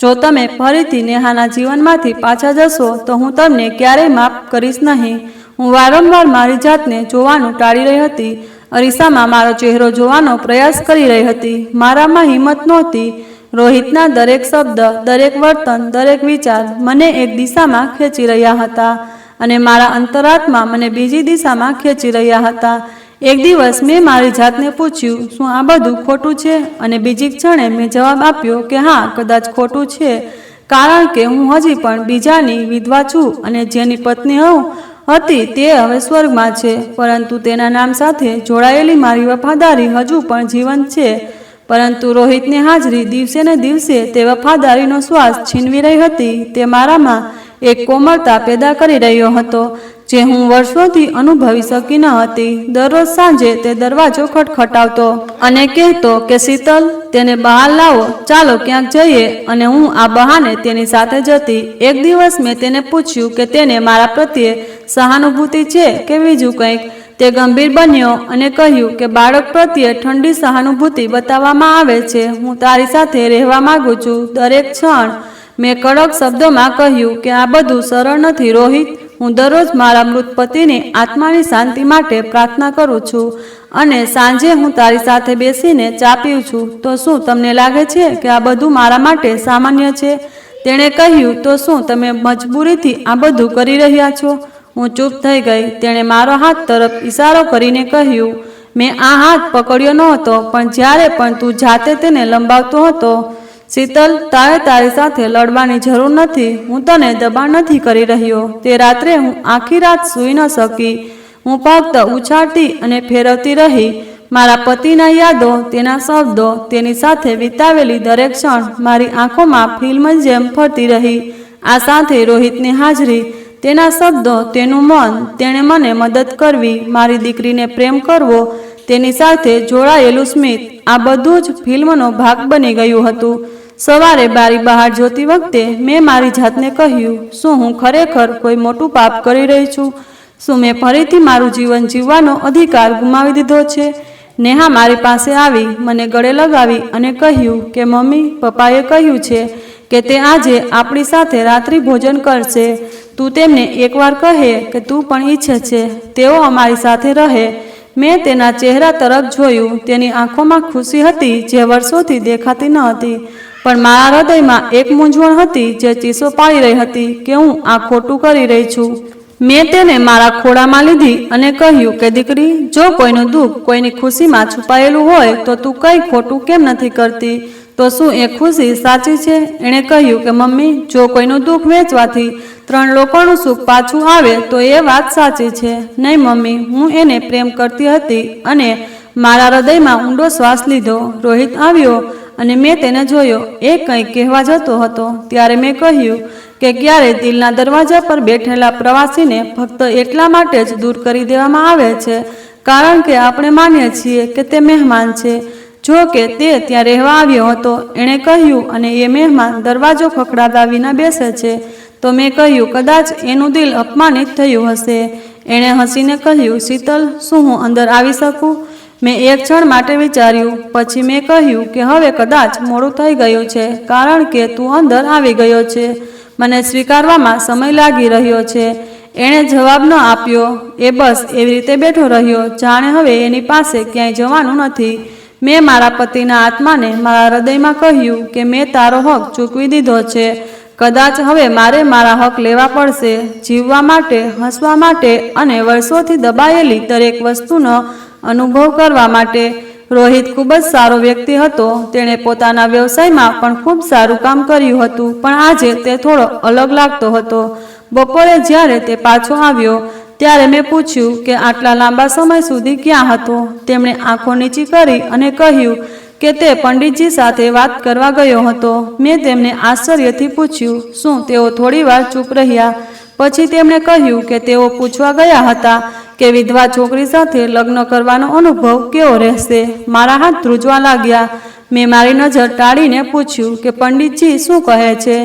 જો તમે ફરીથી નેહાના જીવનમાંથી પાછા જશો તો હું તમને ક્યારેય માફ કરીશ નહીં. હું વારંવાર મારી જાતને જોવાનું ટાળી રહી હતી. અરીસામાં મારો ચહેરો જોવાનો પ્રયાસ કરી રહી હતી. મારામાં હિંમત નહોતી. રોહિતના દરેક શબ્દ, દરેક વર્તન, દરેક વિચાર મને એક દિશામાં ખેંચી રહ્યા હતા અને મારા અંતરાત્મા મને બીજી દિશામાં ખેંચી રહ્યા હતા. એક દિવસ મેં મારી જાતને પૂછ્યું, શું આ બધું ખોટું છે? અને બીજી ક્ષણે મેં જવાબ આપ્યો કે હા, કદાચ ખોટું છે, કારણ કે હું હજી પણ બીજાની વિધવા છું અને જેની પત્ની હું હતી તે હવે સ્વર્ગમાં છે, પરંતુ તેના નામ સાથે જોડાયેલી મારી વફાદારી હજુ પણ જીવંત છે. પરંતુ રોહિતની હાજરી દિવસે ને દિવસે તે વફાદારીનો શ્વાસ છીનવી રહી હતી. તે મારામાં એક કોમળતા પેદા કરી રહ્યો હતો જે હું વર્ષોથી અનુભવી શકી ન હતી. દરરોજ સાંજે તે દરવાજો ખટખટાવતો અને કહેતો કે શીતલ, તેને બહાર લાવો, ચાલો ક્યાંક જઈએ, અને હું આ બહાને તેની સાથે જતી. એક દિવસ મેં તેને પૂછ્યું કે તેને મારા પ્રત્યે સહાનુભૂતિ છે કે બીજું કંઈક. તે ગંભીર બન્યો અને કહ્યું કે બાળક પ્રત્યે ઠંડી સહાનુભૂતિ બતાવવામાં આવે છે. હું તારી સાથે રહેવા માંગુ છું દરેક ક્ષણ. મેં કડક શબ્દોમાં કહ્યું કે આ બધું સરળ નથી રોહિત. હું દરરોજ મારા મૃત પતિની આત્માની શાંતિ માટે પ્રાર્થના કરું છું અને સાંજે હું તારી સાથે બેસીને ચા પીઉં છું. તો શું તમને લાગે છે કે આ બધું મારા માટે સામાન્ય છે? તેણે કહ્યું, તો શું તમે મજબૂરીથી આ બધું કરી રહ્યા છો? હું ચૂપ થઈ ગઈ. તેણે મારો હાથ તરફ ઈશારો કરીને કહ્યું, મેં આ હાથ પકડ્યો નહોતો, પણ જ્યારે પણ તું જાતે તેને લંબાવતો હતો. શીતલ, તારે તારી સાથે લડવાની જરૂર નથી. હું તને દબાણ નથી કરી રહ્યો. તે રાત્રે હું આખી રાત સૂઈ ન શકી. હું ફક્ત ઉછાળતી અને ફેરવતી રહી. મારા પતિના યાદો, તેના શબ્દો, તેની સાથે વિતાવેલી દરેક ક્ષણ મારી આંખોમાં ફિલ્મ જેમ ફરતી રહી. આ સાથે રોહિતની હાજરી, તેના શબ્દો, તેનું મૌન, તેણે મને મદદ કરવી, મારી દીકરીને પ્રેમ કરવો, તેની સાથે જોડાયેલું સ્મિત, આ બધું જ ફિલ્મનો ભાગ બની ગયું હતું. સવારે બારી બહાર જોતી વખતે મેં મારી જાતને કહ્યું, શું હું ખરેખર કોઈ મોટું પાપ કરી રહી છું? શું મેં ફરીથી મારું જીવન જીવવાનો અધિકાર ગુમાવી દીધો છે? નેહા મારી પાસે આવી, મને ગળે લગાવી અને કહ્યું કે મમ્મી, પપ્પાએ કહ્યું છે કે તે આજે આપણી સાથે રાત્રિ ભોજન કરશે. તું તેમને એકવાર કહે કે તું પણ ઈચ્છે છે તેઓ અમારી સાથે રહે. મેં તેના ચહેરા તરફ જોયું. તેની આંખોમાં ખુશી હતી જે વર્ષોથી દેખાતી ન હતી, પણ મારા હૃદયમાં એક મૂંઝવણ હતી જે ચીસો પાડી રહી હતી કે હું આ ખોટું કરી રહી છું. મેં તેને મારા ખોળામાં લીધી અને કહ્યું કે દીકરી, જો કોઈનું દુઃખ કોઈની ખુશીમાં છુપાયેલું હોય તો તું કંઈ ખોટું કેમ નથી કરતી? તો શું એ ખુશી સાચી છે? એણે કહ્યું કે મમ્મી, જો કોઈનું દુઃખ વેચવાથી 3 લોકોનું સુખ પાછું આવે તો એ વાત સાચી છે. નહીં મમ્મી, હું એને પ્રેમ કરતી હતી અને મારા હૃદયમાં ઊંડો શ્વાસ લીધો. રોહિત આવ્યો અને મેં તેને જોયો. એ કંઈક કહેવા જતો હતો ત્યારે મેં કહ્યું કે ક્યારે દિલના દરવાજા પર બેઠેલા પ્રવાસીને ફક્ત એટલા માટે જ દૂર કરી દેવામાં આવે છે કારણ કે આપણે માનીએ છીએ કે તે મહેમાન છે. જો કે તે ત્યાં રહેવા આવ્યો હતો, એણે કહ્યું, અને એ મહેમાન દરવાજો ખખડાવ્યા વિના બેસે છે. તો મેં કહ્યું કદાચ એનું દિલ અપમાનિત થયું હશે. એણે હસીને કહ્યું, શીતલ, શું હું અંદર આવી શકું? મેં એક ક્ષણ માટે વિચાર્યું. પછી મેં કહ્યું કે હવે કદાચ મોડું થઈ ગયું છે કારણ કે તું અંદર આવી ગયો છે. મને સ્વીકારવામાં સમય લાગી રહ્યો છે. એણે જવાબ ન આપ્યો. એ બસ એવી રીતે બેઠો રહ્યો જાણે હવે એની પાસે ક્યાંય જવાનું નથી. મેં મારા પતિના આત્માને મારા હૃદયમાં કહ્યું કે મેં તારો હક ચૂકવી દીધો છે. કદાચ હવે મારે મારા હક લેવા પડશે, જીવવા માટે, હસવા માટે અને વર્ષોથી દબાયેલી દરેક વસ્તુનો અનુભવ કરવા માટે. રોહિત ખૂબ જ સારો વ્યક્તિ હતો. તેણે પોતાના વ્યવસાયમાં પણ ખૂબ સારું કામ કર્યું હતું, પણ આજે તે થોડો અલગ લાગતો હતો. બપોરે જ્યારે તે પાછો આવ્યો ત્યારે મેં પૂછ્યું કે આટલા લાંબા સમય સુધી ક્યાં હતો? તેમણે આંખો નીચી કરી અને કહ્યું કે તે પંડિતજી સાથે વાત કરવા ગયો હતો. મેં તેમને આશ્ચર્યથી પૂછ્યું, શું તેઓ થોડી વાર ચૂપ રહ્યા? પછી તેમણે કહ્યું કે તેઓ પૂછવા ગયા હતા કે વિધવા છોકરી સાથે લગ્ન કરવાનો અનુભવ કેવો રહેશે. મારા હાથ ધ્રુજવા લાગ્યા. મેં મારી નજર ટાળીને પૂછ્યું કે પંડિતજી શું કહે છે?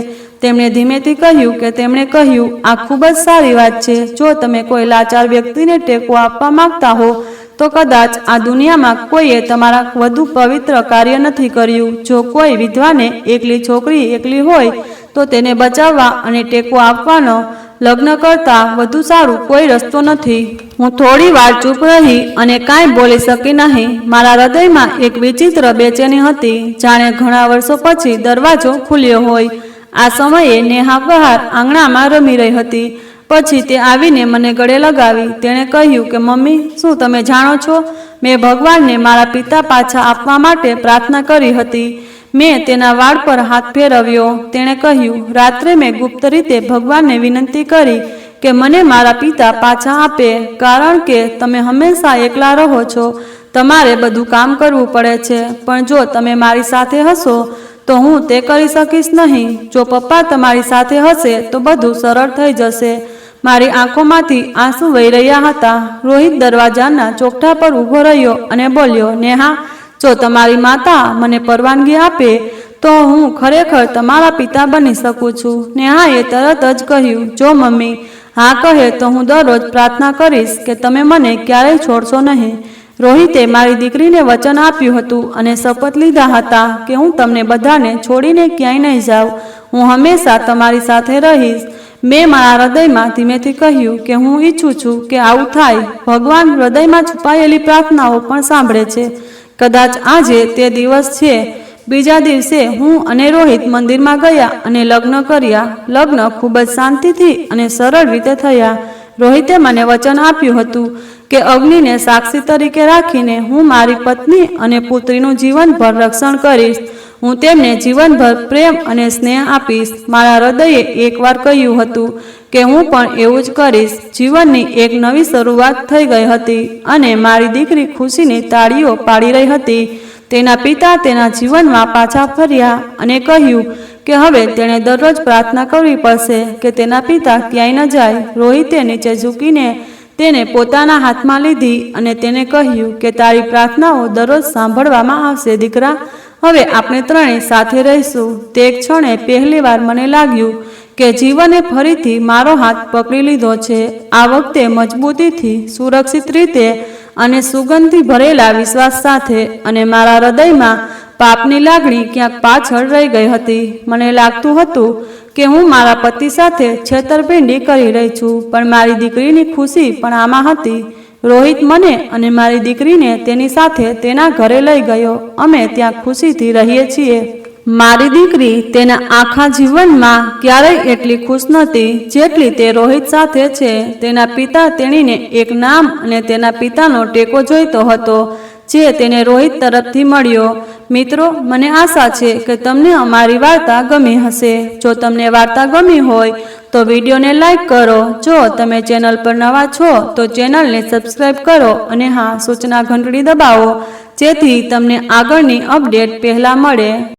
તેમણે ધીમેથી કહ્યું કે તેમણે કહ્યું, આ ખૂબ જ સારી વાત છે. જો તમે કોઈ લાચાર વ્યક્તિને ટેકો આપવા માંગતા હો તો કદાચ આ દુનિયામાં કોઈએ તમારા વધુ પવિત્ર કાર્ય નથી કર્યું. જો કોઈ વિધવાને એકલી છોકરી એકલી હોય તો તેને બચાવવા અને ટેકો આપવાનો લગ્ન કરતાં વધુ સારું કોઈ રસ્તો નથી. હું થોડી વાર ચૂપ રહી અને કાંઈ બોલી શકી નહીં. મારા હૃદયમાં એક વિચિત્ર બેચેની હતી, જાણે ઘણા વર્ષો પછી દરવાજો ખુલ્યો હોય. આ સમયે નેહા બહાર આંગણામાં રમી રહી હતી. પછી તે આવીને મને ગળે લગાવી. તેણે કહ્યું કે મમ્મી, શું તમે જાણો છો, મેં ભગવાનને મારા પિતા પાછા આપવા માટે પ્રાર્થના કરી હતી. મેં તેના વાળ પર હાથ ફેરવ્યો. તેણે કહ્યું, રાત્રે મેં ગુપ્ત રીતે ભગવાનને વિનંતી કરી કે મને મારા પિતા પાછા આપે કારણ કે તમે હંમેશા એકલા રહો છો. તમારે બધું કામ કરવું પડે છે, પણ જો તમે મારી સાથે હશો તો હું તે કરી શકીશ નહીં. જો પપ્પા તમારી સાથે હશે તો બધું સરળ થઈ જશે. મારી આંખોમાંથી આંસુ વહી રહ્યા હતા. રોહિત દરવાજાના ચોકઠા પર ઊભો રહ્યો અને બોલ્યો, નેહા, જો તમારી માતા મને પરવાનગી આપે તો હું ખરેખર તમારા પિતા બની શકું છું. નેહાએ તરત જ કહ્યું, જો મમ્મી હા કહે તો હું દરરોજ પ્રાર્થના કરીશ કે તમે મને ક્યારેય છોડશો નહીં. રોહિતે મારી દીકરીને વચન આપ્યું હતું અને શપથ લીધા હતા કે હું તમને બધાને છોડીને ક્યાંય નહીં જાઉં. હું હંમેશા તમારી સાથે રહીશ. મેં મારા હૃદયમાં ધીમેથી કહ્યું કે હું ઈચ્છું છું કે આવું થાય. ભગવાન હૃદયમાં છુપાયેલી પ્રાર્થનાઓ પણ સાંભળે છે. કદાચ આજે તે દિવસ છે. બીજા દિવસે હું અને રોહિત મંદિરમાં ગયા અને લગ્ન કર્યા. લગ્ન ખૂબ જ શાંતિથી અને સરળ રીતે થયા. રોહિતે મને વચન આપ્યું હતું કે અગ્નિને સાક્ષી તરીકે રાખીને હું મારી પત્ની અને પુત્રીનું જીવનભર રક્ષણ કરીશ. હું તેમને જીવનભર પ્રેમ અને સ્નેહ આપીશ. મારા હૃદયે એકવાર કહ્યું હતું કે હું પણ એવું જ કરીશ. જીવનની એક નવી શરૂઆત થઈ ગઈ હતી અને મારી દીકરી ખુશીની તાળીઓ પાડી રહી હતી. તેના પિતા તેના જીવનમાં પાછા ફર્યા અને કહ્યું કે હવે તેણે દરરોજ પ્રાર્થના કરવી પડશે કે તેના પિતા ક્યાંય ન જાય. રોહિતે નીચે ઝૂકીને તેને પોતાના હાથમાં લીધી અને તેને કહ્યું કે તારી પ્રાર્થનાઓ દરરોજ સાંભળવામાં આવશે દીકરા. હવે આપણે ત્રણેય સાથે રહીશું. તે ક્ષણે પહેલીવાર મને લાગ્યું કે જીવને ફરીથી મારો હાથ પકડી લીધો છે. આ વખતે મજબૂતીથી, સુરક્ષિત રીતે અને સુગંધથી ભરેલા વિશ્વાસ સાથે. અને મારા હૃદયમાં પાપની લાગણી ક્યાંક પાછળ રહી ગઈ હતી. મને લાગતું હતું કે હું મારા પતિ સાથે છેતરપિંડી કરી રહી છું, પણ મારી દીકરીની ખુશી પણ આમાં હતી. રોહિત મને અને મારી દીકરીને તેની સાથે તેના ઘરે લઈ ગયો. અમે ત્યાં ખુશીથી રહીએ છીએ. મારી દીકરી તેના આખા જીવનમાં ક્યારેય એટલી ખુશ નહોતી જેટલી તે રોહિત સાથે છે. તેના પિતા તેણીને એક નામ અને તેના પિતાનો ટેકો જોઈતો હતો. જે તેને રોહિત તરફથી મળ્યો। મિત્રો, મને આશા છે કે તમને અમારી વાર્તા ગમી હશે। જો તમને વાર્તા ગમી હોય તો વિડીયોને લાઈક કરો। જો તમે ચેનલ પર નવા છો તો ચેનલને સબસ્ક્રાઈબ કરો અને હા, સૂચના ઘંટડી દબાવો જેથી તમને આગળની અપડેટ પહેલા મળે।